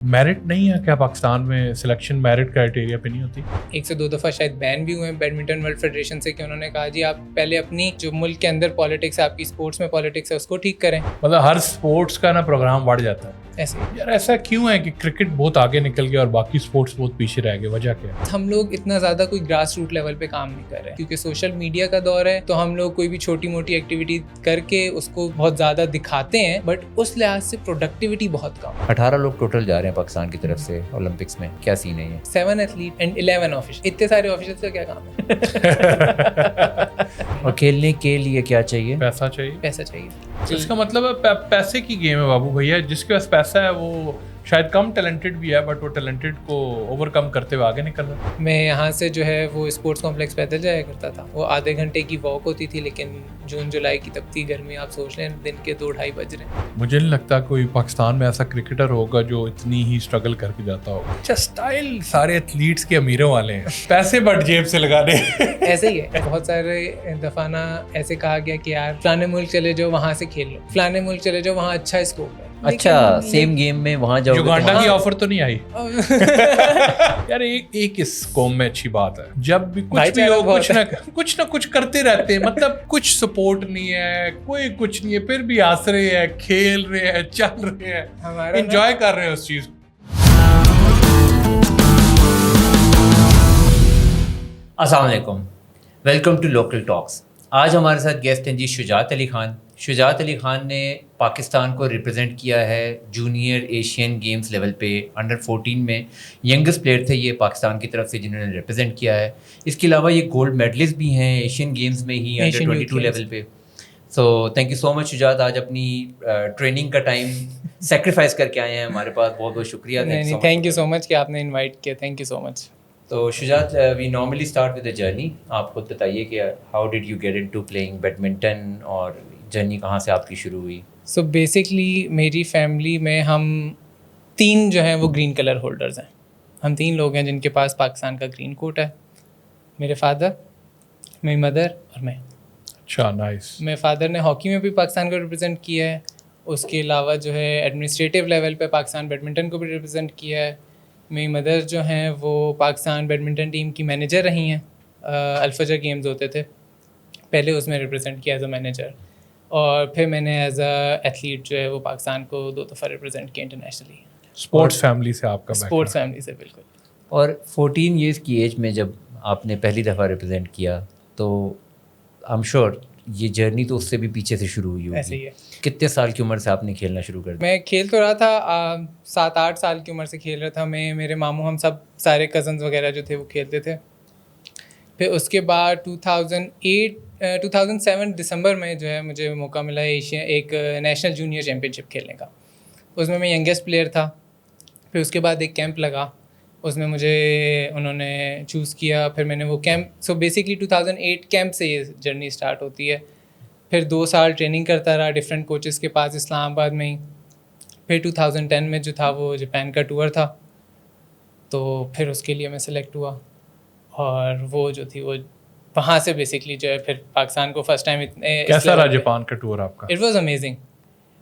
Merit نہیں ہے کیا پاکستان میں؟ سلیکشن میرٹ کرائٹیریا پہ نہیں ہوتی؟ 1 سے 2 دفعہ شاید بین بھی ہوئے ہیں بیڈمنٹن ورلڈ فیڈریشن سے کہ انہوں نے کہا جی آپ پہلے اپنی جو ملک کے اندر پالیٹکس ہے، آپ کی اسپورٹس میں پالیٹکس ہے، اس کو ٹھیک کریں. مطلب ہر سپورٹس کا نا پروگرام بڑھ جاتا ہے. ایسے یار ایسا کیوں ہے کہ کرکٹ بہت آگے نکل گیا اور باقی سپورٹس بہت پیچھے رہ گئے؟ وجہ کیا ہے؟ ہم لوگ اتنا زیادہ کوئی گراس روٹ لیول پہ کام نہیں کر رہے کیونکہ سوشل میڈیا کا دور ہے، تو ہم لوگ کوئی بھی چھوٹی موٹی ایکٹیویٹی کر کے اس کو بہت زیادہ دکھاتے ہیں، بٹ اس لحاظ سے پروڈکٹیوٹی بہت کم. 18 لوگ ٹوٹل جا رہے ہیں پاکستان کی طرف سے اولمپکس میں، کیا سین ہے یہ؟ 7 ایتھلیٹ اینڈ 11 آفیشل. اتنے سارے آفیشلس کا کیا کام ہے؟ اور کھیلنے کے لیے کیا چاہیے؟ پیسہ چاہیے. پیسہ چاہیے. اس کا مطلب ہے پیسے کی گیم ہے بابو بھیا. جس کے پاس پیسہ ہے وہ شاید کم ٹیلنٹڈ بھی ہے، بٹ وہ ٹیلنٹڈ کو اوور کم کرتے ہوئے آگے نکل رہا ہے. میں یہاں سے جو ہے وہ اسپورٹس کمپلیکس پیدل جایا کرتا تھا. وہ آدھے گھنٹے کی واک ہوتی تھی، لیکن جون جولائی کی تپتی گرمی آپ سوچ لیں دن کے 2-2:30 بج رہے ہیں. مجھے نہیں لگتا کوئی پاکستان میں ایسا کرکٹر ہوگا جو اتنی ہی اسٹرگل کر کے جاتا ہوگا. اچھا اسٹائل سارے ایتھلیٹس کے امیروں والے ہیں، پیسے بٹ جیب سے لگانے. ایسے ہی ہے. بہت سارے دفعہ نا ایسے کہا گیا کہ یار فلانے ملک چلے جاؤ وہاں سے کھیل لو، فلانے ملک چلے جاؤ وہاں اچھا اسکوپ ہے. اچھا سیم گیم میں وہاں جاؤ گے یوگانڈا کی آفر تو نہیں آئی؟ یار ایک اس قوم میں اچھی بات ہے، جب بھی کچھ بھی ہو کچھ نہ کچھ کرتے رہتے ہیں. مطلب کچھ سپورٹ نہیں ہے، کوئی کچھ نہیں ہے، پھر بھی ہنس رہے ہیں، کھیل رہے ہیں، چل رہے ہیں، انجوائے کر رہے ہیں اس چیز کو. السلام علیکم، ویلکم ٹو لوکل ٹاکس. آج ہمارے ساتھ گیسٹ ہیں جی شجاعت علی خان. شجاعت علی خان نے پاکستان کو ریپرزینٹ کیا ہے جونیئر ایشین گیمز لیول پہ. انڈر 14 میں ینگسٹ پلیئر تھے یہ پاکستان کی طرف سے جنہوں نے ریپرزینٹ کیا ہے. اس کے علاوہ یہ گولڈ میڈلسٹ بھی ہیں ایشین گیمز میں ہی انڈر 22 لیول پہ. سو تھینک یو سو مچ شجاعت، آج اپنی ٹریننگ کا ٹائم سیکریفائز کر کے آئے ہیں ہمارے پاس. بہت بہت شکریہ. تھینک یو سو مچ کہ آپ نے انوائٹ کیا. Thank you so much. تو Shujaat, we normally start with a journey. آپ خود بتائیے کہ how did you get into playing badminton اور جرنی کہاں سے آپ کی شروع ہوئی؟ سو بیسکلی میری فیملی میں ہم 3 جو ہیں وہ گرین کلر ہولڈرز ہیں. ہم 3 لوگ ہیں جن کے پاس پاکستان کا گرین کوٹ ہے. میرے فادر، میری مدر اور میں. اچھا نائس. میرے فادر نے ہاکی میں بھی پاکستان کو ریپرزینٹ کیا ہے. اس کے علاوہ جو ہے ایڈمنسٹریٹو لیول پہ پاکستان بیڈمنٹن کو بھی ریپرزینٹ کیا ہے. میری مدر جو ہیں وہ پاکستان بیڈمنٹن ٹیم کی مینیجر رہی ہیں. الفجر گیمز ہوتے تھے پہلے، اس میں ریپرزینٹ کیا ایز اے مینیجر. اور پھر میں نے ایز اے ایتھلیٹ جو ہے وہ پاکستان کو 2 دفعہ ریپرزینٹ کیا انٹرنیشنلی. اسپورٹس فیملی سے آپ کا؟ اسپورٹس فیملی سے بالکل. اور 14 ایئرس کی ایج میں جب آپ نے پہلی دفعہ ریپرزینٹ کیا تو آئی ایم شیور یہ جرنی تو اس سے بھی پیچھے سے شروع ہوئی ہوگی. ایسے ہی ہے. کتنے سال کی عمر سے آپ نے کھیلنا شروع کر دیا؟ میں کھیل تو رہا تھا 7-8 سال کی عمر سے کھیل رہا تھا. میں، میرے ماموں، ہم سب سارے کزنز وغیرہ جو تھے وہ کھیلتے تھے. پھر اس کے بعد 2007 دسمبر میں جو ہے مجھے موقع ملا ایک نیشنل جونیئر چیمپئن شپ کھیلنے کا. اس میں ینگسٹ پلیئر تھا. پھر اس کے بعد ایک کیمپ لگا، اس میں مجھے انہوں نے چوز کیا. پھر میں نے وہ کیمپ، سو بیسکلی 2008 کیمپ سے یہ جرنی اسٹارٹ ہوتی ہے. پھر 2 سال ٹریننگ کرتا رہا ڈفرینٹ کوچز کے پاس اسلام آباد میں ہی. پھر 2010 میں جو تھا وہ جاپان کا ٹور تھا، تو پھر اس کے لیے میں سلیکٹ ہوا. اور وہ جو تھی وہ وہاں سے بیسکلی جو ہے پھر پاکستان کو فرسٹ ٹائم اتنے. کیسا رہا جاپان کا ٹور آپ کا؟ It was amazing.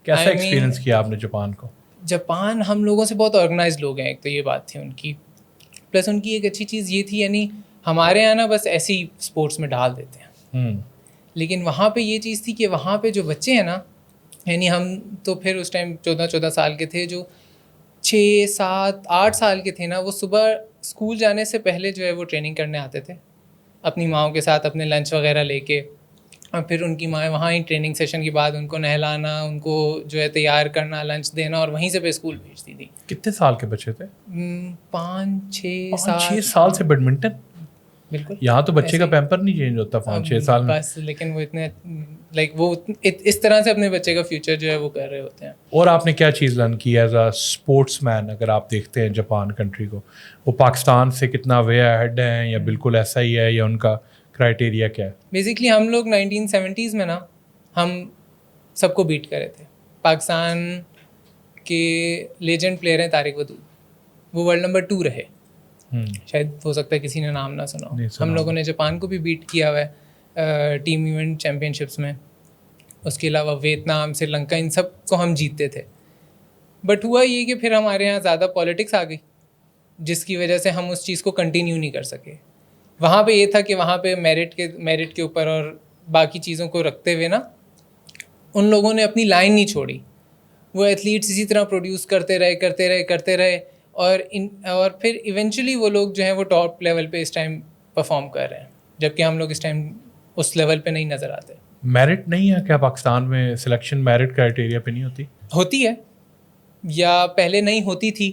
کیسا ایکسپیرینس کیا آپ نے جاپان کو؟ جاپان ہم لوگوں سے بہت آرگنائزڈ لوگ ہیں، ایک تو یہ بات تھی ان کی. پلس ان کی ایک اچھی چیز یہ تھی، یعنی ہمارے یہاں نا بس ایسے ہی اسپورٹس میں ڈال دیتے ہیں، لیکن وہاں پہ یہ چیز تھی کہ وہاں پہ جو بچے ہیں نا، یعنی ہم تو پھر اس ٹائم 14 سال کے تھے، جو 6, 7, 8 سال کے تھے نا، وہ صبح اسکول جانے سے پہلے جو ہے وہ ٹریننگ کرنے آتے تھے اپنی ماؤں کے ساتھ، اپنے لنچ وغیرہ لے کے. اور پھر ان کی ماں وہاں ہی ٹریننگ سیشن کے بعد ان کو نہلانا، ان کو جو ہے تیار کرنا، لنچ دینا، اور وہیں سے پہ اسکول بھیجتی تھی. کتنے سال کے بچے تھے؟ 5-6 سال سے بیڈمنٹن. بالکل. یہاں تو بچے کا پیمپر نہیں چینج ہوتا 5-6 سال میں بس، لیکن وہ اتنے وہ اس طرح سے اپنے بچے کا فیوچر جو ہے وہ کر رہے ہوتے ہیں. اور آپ نے کیا چیز لرن کی ایز اے اسپورٹس مین؟ اگر آپ دیکھتے ہیں جاپان کنٹری کو، وہ پاکستان سے کتنا وے ہیڈ ہیں، یا بالکل ایسا ہی ہے، یا ان کا کرائٹیریا کیا ہے؟ بیسکلی ہم لوگ 1970s میں نا ہم سب کو بیٹ کرے تھے. پاکستان کے لیجنڈ پلیئر ہیں طارق ودود، وہ ورلڈ نمبر 2 رہے. شاید ہو سکتا ہے کسی نے نام نہ سنا. ہم لوگوں نے جاپان کو بھی بیٹ کیا ہوا ہے ٹیم ایونٹ چیمپئن شپس میں. اس کے علاوہ ویتنام، سری لنکا، ان سب کو ہم جیتتے تھے. بٹ ہوا یہ کہ پھر ہمارے یہاں زیادہ پالیٹکس آ گئی جس کی وجہ سے ہم اس چیز کو کنٹینیو نہیں کر سکے. وہاں پہ یہ تھا کہ وہاں پہ میرٹ کے اوپر اور باقی چیزوں کو رکھتے ہوئے نا ان لوگوں نے اپنی لائن نہیں چھوڑی. وہ ایتھلیٹس اسی طرح پروڈیوس کرتے رہے اور پھر ایونچولی وہ لوگ جو ہیں وہ ٹاپ لیول پہ اس ٹائم پرفارم کر رہے ہیں, جبکہ ہم لوگ اس ٹائم اس لیول پہ نہیں نظر آتے. میرٹ نہیں ہے کیا پاکستان میں؟ سلیکشن میرٹ کرائٹیریا پہ نہیں ہوتی ہے یا پہلے نہیں ہوتی تھی.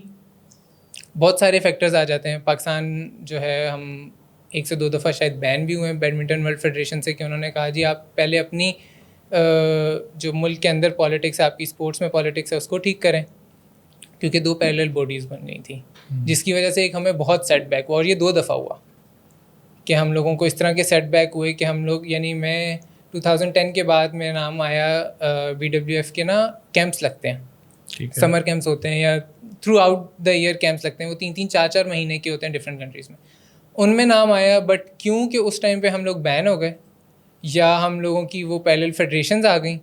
بہت سارے فیکٹرز آ جاتے ہیں. پاکستان جو ہے ہم 1 سے 2 دفعہ شاید بین بھی ہوئے ہیں بیڈمنٹن ورلڈ فیڈریشن سے کہ انہوں نے کہا جی آپ پہلے اپنی جو ملک کے اندر پالیٹکس ہے, آپ کی اسپورٹس میں پالیٹکس ہے, اس کو ٹھیک کریں, کیونکہ 2 پیرلل باڈیز بن گئی تھیں جس کی وجہ سے ایک ہمیں بہت سیٹ بیک ہوا. اور یہ 2 دفعہ ہوا کہ ہم لوگوں کو اس طرح کے سیٹ بیک ہوئے کہ ہم لوگ, یعنی میں 2010 کے بعد میرا نام آیا BWF کے نا کیمپس لگتے ہیں, سمر کیمپس ہوتے ہیں یا throughout the year camps لگتے ہیں, وہ 3 4 مہینے کے ہوتے ہیں ڈفرینٹ کنٹریز میں. ان میں نام آیا, بٹ کیونکہ اس ٹائم پہ ہم لوگ بین ہو گئے یا ہم لوگوں کی وہ پیرلل فیڈریشنز آ گئیں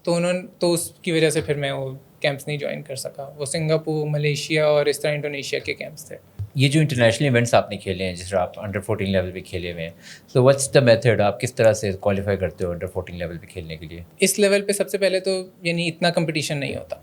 تو اس کی وجہ سے پھر میں وہ کیمپس نہیں جوائن کر سکا. وہ سنگاپور, ملیشیا اور اس طرح انڈونیشیا کے کیمپس تھے. یہ جو انٹرنیشنل ایونٹس آپ نے کھیلے ہیں, جس طرح آپ انڈر 14 لیول پہ کھیلے ہوئے ہیں, سو واٹس دا میتھڈ, آپ کس طرح سے کوالیفائی کرتے ہو انڈر 14 لیول پہ کھیلنے کے لیے؟ اس لیول پہ سب سے پہلے تو یعنی اتنا کمپٹیشن نہیں ہوتا,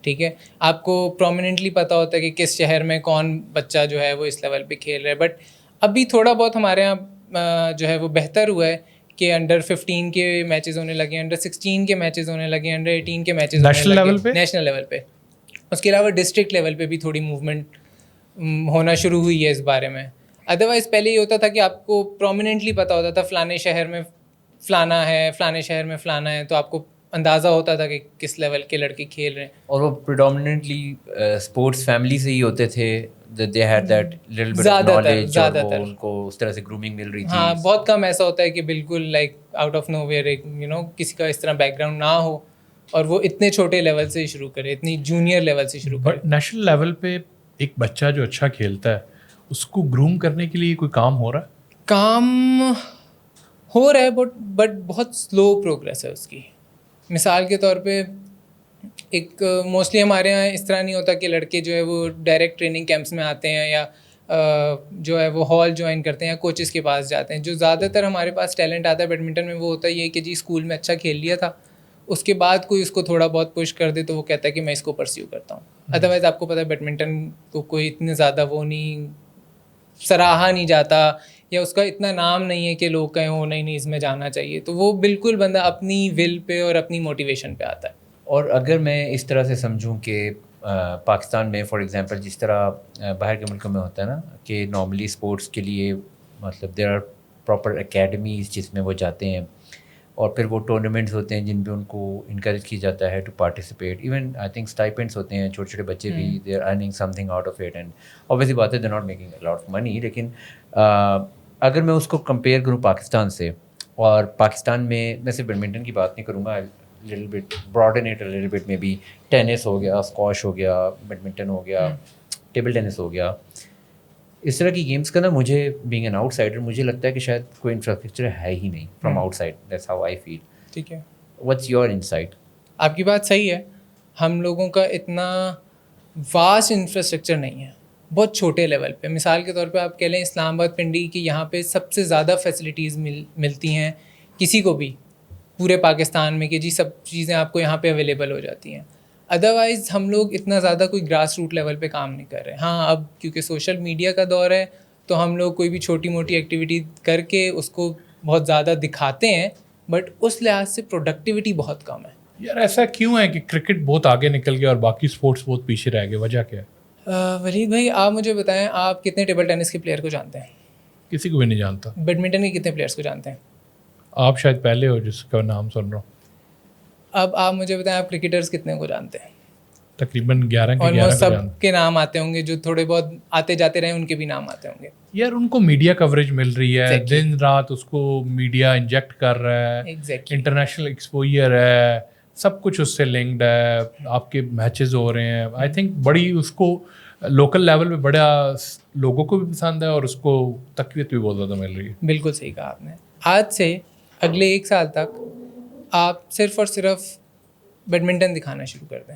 ٹھیک ہے. آپ کو پرومیننٹلی پتہ ہوتا ہے کہ کس شہر میں کون بچہ جو ہے وہ اس لیول پہ کھیل رہا ہے. بٹ ابھی تھوڑا بہت ہمارے یہاں جو ہے وہ بہتر ہوا ہے کہ انڈر 15 کے میچز ہونے لگے, انڈر 16 کے میچز ہونے لگے, انڈر 18 کے میچز نیشنل لیول پہ. اس کے علاوہ ڈسٹرکٹ لیول پہ بھی تھوڑی موومنٹ ہونا شروع ہوئی ہے اس بارے میں. ادروائز پہلے یہ ہوتا تھا کہ آپ کو پرومیننٹلی پتہ ہوتا تھا فلانے شہر میں فلانا ہے, فلانے شہر میں فلانا ہے, تو آپ کو اندازہ ہوتا تھا کہ کس لیول کے لڑکے کھیل رہے ہیں. اور وہ پریڈومیننٹلی اسپورٹس فیملی سے ہی ہوتے تھے, they had that little bit of knowledge, اور وہ ان کو اس طرح سے گرومنگ مل رہی تھی. ہاں, بہت کم ایسا ہوتا ہے کہ بالکل like out of nowhere کسی کا اس طرح بیک گراؤنڈ نہ ہو اور وہ اتنے چھوٹے لیول سے شروع کرے, اتنی جونیئر لیول سے شروع کرے. نیشنل لیول پہ ایک بچہ جو اچھا کھیلتا ہے اس کو گروم کرنے کے لیے کوئی کام ہو رہا ہے؟ کام ہو رہا ہے بٹ بہت سلو پروگریس ہے اس کی. مثال کے طور پہ ایک موسٹلی ہمارے یہاں اس طرح نہیں ہوتا کہ لڑکے جو ہے وہ ڈائریکٹ ٹریننگ کیمپس میں آتے ہیں یا جو ہے وہ ہال جوائن کرتے ہیں یا کوچز کے پاس جاتے ہیں. جو زیادہ تر ہمارے پاس ٹیلنٹ آتا ہے بیڈمنٹن میں وہ ہوتا ہے یہ کہ جی اسکول میں اچھا کھیل لیا تھا, اس کے بعد کوئی اس کو تھوڑا بہت پش کر دے تو وہ کہتا ہے کہ میں اس کو پرسیو کرتا ہوں. ادروائز آپ کو پتہ ہے بیڈمنٹن کو کوئی اتنے زیادہ وہ نہیں سراہا نہیں جاتا یا اس کا اتنا نام نہیں ہے کہ لوگ کہیں ہو نہیں اس میں جانا چاہیے. تو وہ بالکل بندہ اپنی ول پہ اور اپنی موٹیویشن پہ آتا ہے. اور اگر میں اس طرح سے سمجھوں کہ پاکستان میں فار ایگزامپل جس طرح باہر کے ملکوں میں ہوتا ہے نا کہ نارملی اسپورٹس کے لیے مطلب دیر آر پراپر اکیڈمیز جس میں وہ جاتے ہیں اور پھر وہ ٹورنامنٹس ہوتے ہیں جن پہ ان کو انکریج کیا جاتا ہے to participate. Even I think stipends ہوتے ہیں, چھوٹے چھوٹے بچے بھی they are earning something out of it, and obviously بات ہے they not making a lot of money. لیکن اگر میں اس کو کمپیئر کروں پاکستان سے, اور پاکستان میں صرف بیڈمنٹن کی بات نہیں کروں گا, little bit broaden it a little bit, maybe tennis ہو گیا, اسکواش ہو گیا, بیڈمنٹن ہو گیا, ٹیبل ٹینس ہو گیا, اس طرح کی گیمس کا نا مجھے بینگ این آؤٹ سائڈر مجھے لگتا ہے کہ شاید کوئی انفراسٹرکچر ہے ہی نہیں from outside. That's how I feel. ٹھیک ہے, واٹس یور انسائٹ؟ آپ کی بات صحیح ہے. ہم لوگوں کا اتنا واسٹ انفراسٹرکچر نہیں ہے, بہت چھوٹے لیول پہ. مثال کے طور پہ آپ کہہ لیں اسلام آباد پنڈی کی یہاں پہ سب سے زیادہ فیسلٹیز ملتی ہیں کسی کو بھی پورے پاکستان میں کہ جی سب چیزیں آپ کو یہاں پہ اویلیبل ہو جاتی ہیں. ادروائز ہم لوگ اتنا زیادہ کوئی گراس روٹ لیول پہ کام نہیں کر رہے. ہاں اب کیونکہ سوشل میڈیا کا دور ہے تو ہم لوگ کوئی بھی چھوٹی موٹی ایکٹیویٹی کر کے اس کو بہت زیادہ دکھاتے ہیں, بٹ اس لحاظ سے پروڈکٹیوٹی بہت کم ہے. یار ایسا کیوں ہے کہ کرکٹ بہت آگے نکل گیا اور باقی اسپورٹس بہت پیچھے رہ گئے؟ وجہ کیا ہے؟ ولید بھائی آپ مجھے بتائیں, آپ کتنے ٹیبل ٹینس کے پلیئر کو جانتے ہیں؟ کسی کو بھی نہیں جانتا. بیڈمنٹن کے کتنے پلیئرس کو جانتے ہیں؟ آپ شاید پہلے ہو جس کا نام سن رہا ہوں. اب آپ مجھے بتائیں آپ کرکٹرز کتنے کو جانتے ہیں؟ تقریباً 11 کے 11 سب کے نام آتے ہوں گے, جو تھوڑے بہت آتے جاتے رہے ان کے بھی نام آتے ہوں گے. یار ان کو میڈیا کوریج مل رہی ہے, دن رات اس کو میڈیا انجیکٹ کر رہا ہے, انٹرنیشنل ایکسپوئر ہے, سب کچھ اس سے لنکڈ ہے, آپ کے میچز ہو رہے ہیں. آئی تھنک بڑی اس کو لوکل لیول پہ بڑا لوگوں کو بھی پسند ہے اور اس کو تقویت بھی بہت زیادہ مل رہی ہے. بالکل صحیح کہا آپ نے. آج سے اگلے 1 سال تک آپ صرف اور صرف بیڈمنٹن دکھانا شروع کر دیں,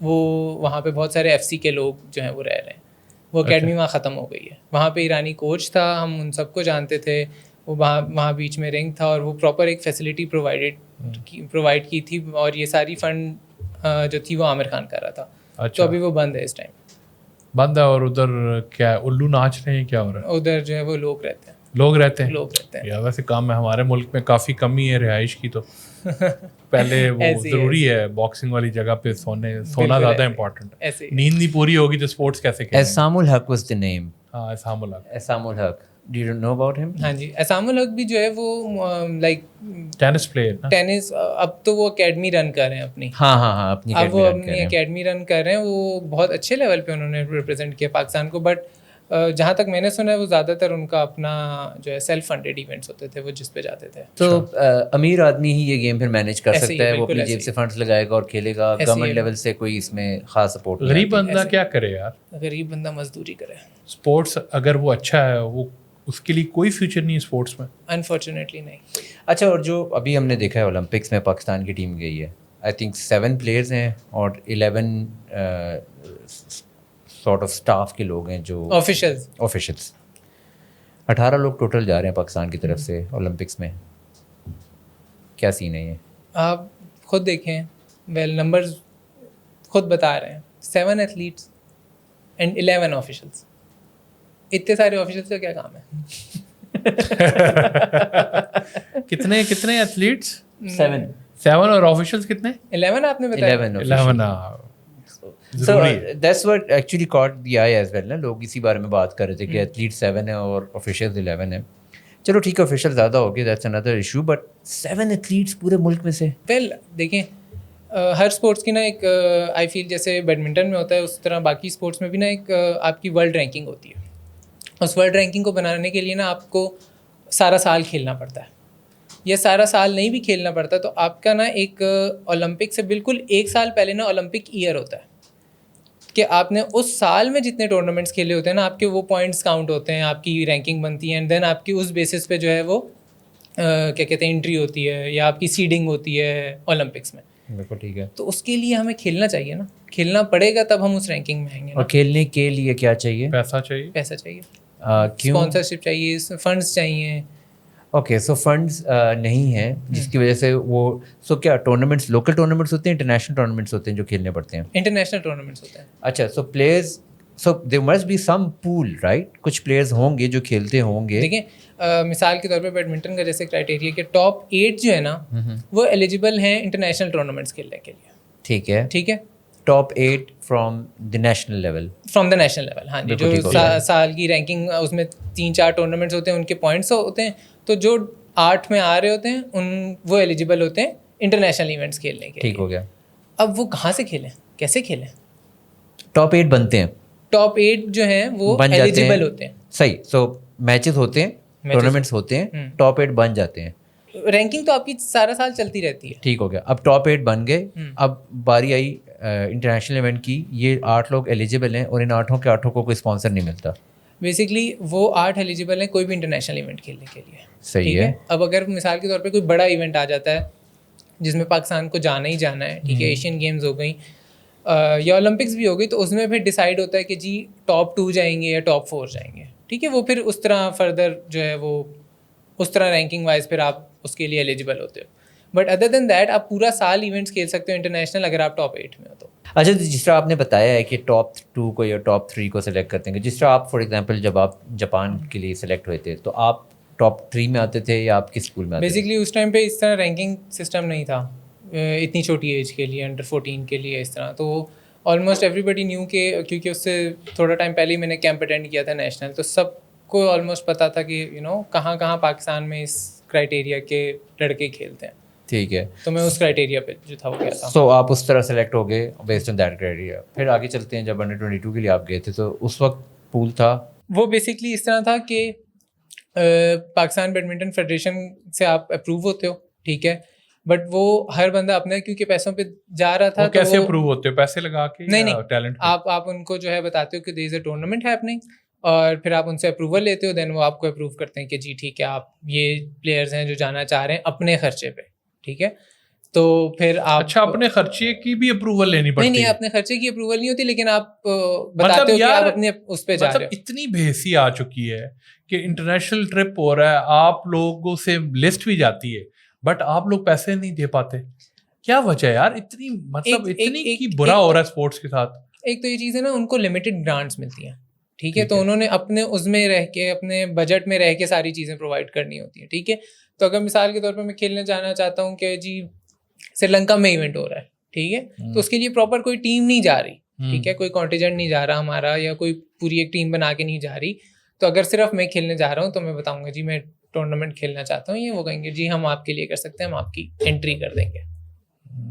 وہ وہاں پہ بہت سارے FC کے لوگ جو ہیں وہ رہ رہے ہیں. وہ اکیڈمی وہاں ختم ہو گئی ہے. وہاں پہ ایرانی کوچ تھا, ہم ان سب کو جانتے تھے. وہ وہاں بیچ میں رنگ تھا اور وہ پراپر ایک فیسلٹی پرووائڈ کی تھی, اور یہ ساری فنڈ جو تھی وہ عامر خان کر رہا تھا. تو ابھی وہ بند ہے, اس ٹائم بند ہے. اور ادھر کیا الو ناچ رہے ہیں, کیا ہو رہا ہے ادھر جو ہے وہ لوگ رہتے ہیں. یا ویسے کام ہے ہمارے ملک میں کافی کمی ہے رہائش کی, تو پہلے وہ ضروری ہے باکسنگ والی جگہ پہ سونا زیادہ امپورٹنٹ ہے. نیند نہیں پوری ہوگی تو اسپورٹس کیسے کھیلیں گے. اسام الحق واز دی نیم. ہاں اسام الحق. اسام الحق, ڈو یو نو اباؤٹ ہم؟ ہاں جی, اسام الحق بھی جو ہے وہ لائک ٹینس پلیئر, ٹینس, اب تو وہ اکیڈمی رن کر رہے ہیں اپنی. ہاں اپنی اب وہ اپنی اکیڈمی رن کر رہے ہیں. وہ بہت اچھے لیول پہ انہوں نے ریپرزینٹ کیا پاکستان کو. بٹ جہاں تک میں نے سنا ہے وہ زیادہ تر ان کا اپنا جو ہے سیلف فنڈیڈ ایونٹس ہوتے تھے وہ جس پہ جاتے تھے. تو امیر آدمی ہی یہ گیم پھر مینیج کر سکتا ہے, وہ اپنی جیب سے فنڈز لگائے گا اور کھیلے گا. گورنمنٹ لیول سے کوئی اس میں خاص سپورٹ. غریب بندہ کیا کرے یار, غریب بندہ مزدوری کرے. اسپورٹس اگر وہ اچھا ہے, وہ اس کے لیے کوئی فیوچر نہیں ہے اسپورٹس میں, انفارچونیٹلی نہیں. اچھا, اور جو ابھی ہم نے دیکھا ہے اولمپکس میں پاکستان کی ٹیم گئی ہے, آئی تھنک 7 پلیئرز ہیں اور 11 سارٹ آف اسٹاف کے لوگ ہیں جو آفیشلس. 18 لوگ ٹوٹل جا رہے ہیں پاکستان کی طرف سے اولمپکس میں. کیا سین ہے یہ؟ آپ خود دیکھیں, ویل نمبرز خود بتا رہے ہیں. 7 ایتھلیٹس اینڈ 11 آفیشلس. اتنے سارے آفیشلس کا کیا کام ہے؟ کتنے ایتھلیٹس؟ 7 اور آفیشلس کتنے؟ 11 آپ نے بتایا. 11. So that's what actually caught the eye as well. نا لوگ اسی بارے میں بات کر رہے تھے کہ ایتھلیٹ 7 ہیں اور آفیشیلز 11 ہیں. چلو ٹھیک ہے, آفیشیل زیادہ ہو گئے, that's another issue, but 7 athletes پورے ملک میں سے. ویل دیکھیں, ہر اسپورٹس کی نا ایک آئی فیل جیسے بیڈمنٹن میں ہوتا ہے اس طرح باقی اسپورٹس میں بھی نا ایک آپ کی ورلڈ رینکنگ ہوتی ہے. اس ورلڈ رینکنگ کو بنانے کے لیے نا آپ کو سارا سال کھیلنا پڑتا ہے. یا سارا سال نہیں بھی کھیلنا پڑتا تو آپ کا نا ایک اولمپک سے بالکل 1 سال پہلے نا اولمپک ایئر ہوتا ہے کہ آپ نے اس سال میں جتنے ٹورنامنٹس کھیلے ہوتے ہیں نا, آپ کے وہ پوائنٹس کاؤنٹ ہوتے ہیں, آپ کی رینکنگ بنتی ہے, اینڈ دین آپ کی اس بیسس پہ جو ہے وہ کیا کہتے ہیں انٹری ہوتی ہے یا آپ کی سیڈنگ ہوتی ہے اولمپکس میں. بالکل ٹھیک ہے. تو اس کے لیے ہمیں کھیلنا چاہیے نا, کھیلنا پڑے گا تب ہم اس رینکنگ میں آئیں گے. اور کھیلنے کے لیے کیا چاہیے؟ پیسہ چاہیے. اسپانسرشپ چاہیے, فنڈس چاہیے. اوکے, سو فنڈز نہیں ہیں جس کی وجہ سے وہ, سو کیا ٹورنامنٹس لوکل ٹورنامنٹس ہوتے ہیں, انٹرنیشنل ٹورنامنٹس ہوتے ہیں جو کھیلنے پڑتے ہیں؟ انٹرنیشنل ٹورنامنٹس ہوتے ہیں. اچھا, so players, so there must be some pool right, کچھ پلیئرز ہوں گے جو کھیلتے ہوں گے. دیکھیں مثال کے طور پہ بیڈمنٹن کا جیسے کرائٹیریا کہ ٹاپ 8 جو ہے نا وہ ایلیجیبل ہیں انٹرنیشنل ٹورنامنٹس کھیلنے کے لیے. ٹھیک ہے. Top 8 from the national level. From the national level, ہاں جی. جو سال کی رینکنگ اس میں 3-4 ٹورنامنٹس ہوتے ہیں, ان کے پوائنٹس ہوتے ہیں, تو جو 8 میں آ رہے ہوتے ہیں وہ ایلیجیبل ہوتے ہیں انٹرنیشنل ایونٹس کھیلنے کے. ٹھیک ہو گیا. اب وہ کہاں سے کھیلیں, کیسے کھیلیں؟ ٹاپ 8 بنتے ہیں. ٹاپ 8 جو ہیں وہ ایلیجیبل ہوتے ہیں. صحیح. سو میچز ہوتے ہیں, ٹورنامنٹس ہوتے ہیں, ٹاپ 8 بن جاتے ہیں. رینکنگ تو آپ کی سارا سال چلتی رہتی ہے. ٹھیک ہو گیا. اب ٹاپ 8 بن گئے, اب باری آئی انٹرنیشنل ایونٹ کی. یہ 8 لوگ ایلیجیبل ہیں اور ان 8 کے 8 کو کوئی اسپانسر نہیں ملتا. بیسکلی وہ 8 ایلیجیبل ہیں کوئی بھی انٹرنیشنل ایونٹ کھیلنے کے لیے. صحیح ہے. اب اگر مثال کے طور پہ کوئی بڑا ایونٹ آ جاتا ہے جس میں پاکستان کو جانا ہی جانا ہے, ٹھیک ہے, ایشین گیمز ہو گئیں یا اولمپکس بھی ہو گئی, تو اس میں پھر ڈیسائیڈ ہوتا ہے کہ جی ٹاپ 2 جائیں گے یا ٹاپ 4 جائیں گے. ٹھیک ہے, وہ پھر اس طرح فردر جو ہے وہ اس طرح رینکنگ وائز پھر آپ اس کے لیے ایلیجیبل ہوتے ہو. بٹ ادر دین دیٹ آپ پورا سال ایونٹس کھیل سکتے ہو انٹرنیشنل اگر آپ ٹاپ 8 میں ہو تو. اچھا, جس طرح آپ نے بتایا ہے کہ ٹاپ 2 کو یا ٹاپ 3 کو سلیکٹ کرتے ہیں, جس طرح آپ فار ایگزامپل جب آپ جاپان کے لیے سلیکٹ ہوئے تھے تو آپ ٹاپ 3 میں آتے تھے یا آپ کس اسکول میں آتے تھے؟ بیسکلی اس ٹائم پہ اس طرح رینکنگ سسٹم نہیں تھا اتنی چھوٹی ایج کے لیے, انڈر 14 کے لیے اس طرح. تو آلموسٹ ایوری بڈی نیو کہ کیونکہ اس سے تھوڑا ٹائم پہلے ہی میں نے کیمپ اٹینڈ کیا تھا نیشنل, تو سب کو آلموسٹ پتہ تھا کہ کہاں کہاں پاکستان میں اس کرائٹیریا کے لڑکے کھیلتے ہیں. ٹھیک ہے, تو میں اس کرائٹیریا پہ جو تھا وہ گیا تھا. سو آپ اس طرح سلیکٹ ہو گئے بیسڈ آن دیٹ کرائٹیریا. پھر آگے چلتے ہیں, جب انڈر 22 کے لیے آپ گئے تھے تو اس وقت پول تھا وہ بیسکلی اس طرح تھا کہ پاکستان بیڈمنٹن فیڈریشن سے آپ اپروو ہوتے ہو, ٹھیک ہے, بٹ وہ ہر بندہ اپنا کیونکہ پیسوں پہ جا رہا تھا. کیسے اپروو ہوتے ہو, پیسے لگا کے؟ نہیں, ٹیلنٹ آپ ان کو جو ہے بتاتے ہو کہ دیر از اے ٹورنامنٹ ہیپننگ, اور پھر آپ ان سے اپروول لیتے ہو, دین وہ آپ کو اپروو کرتے ہیں کہ جی ٹھیک ہے آپ یہ پلیئرز ہیں جو جانا چاہ رہے ہیں اپنے خرچے پہ. ٹھیک ہے, تو پھر آپ اچھا اپنے خرچے کی بھی اپروول لینی پڑتی ہے؟ نہیں اپنے خرچے کی اپروول نہیں ہوتی، لیکن آپ بتاتے ہو کہ آپ اپنے اس پہ جا رہے ہو. اتنی بےحسی آ چکی ہے کہ انٹرنیشنل ٹرپ ہو رہا ہے، آپ لوگوں سے لسٹ بھی جاتی ہے بٹ آپ لوگ پیسے نہیں دے پاتے. کیا وجہ ہے یار اتنی، مطلب اتنی کی برا ہو رہا ہے اسپورٹس کے ساتھ؟ ایک تو یہ چیز ہے نا، ان کو لمیٹڈ گرانٹس ملتی ہیں، ٹھیک ہے، تو انہوں نے اپنے اس میں رہ کے اپنے بجٹ میں رہ کے ساری چیزیں پرووائڈ کرنی ہوتی ہیں، ٹھیک ہے. تو اگر مثال کے طور پر میں کھیلنے جانا چاہتا ہوں کہ جی سری لنکا میں ایونٹ ہو رہا ہے، ٹھیک ہے، تو اس کے لیے پراپر کوئی ٹیم نہیں جا رہی، ٹھیک ہے، کوئی کانٹیجنٹ نہیں جا رہا ہمارا، یا کوئی پوری ایک ٹیم بنا کے نہیں جا رہی. تو اگر صرف میں کھیلنے جا رہا ہوں تو میں بتاؤں گا جی میں ٹورنامنٹ کھیلنا چاہتا ہوں، یہ وہ کہیں گے جی ہم آپ کے لیے کر سکتے ہیں، ہم آپ کی انٹری کر دیں گے،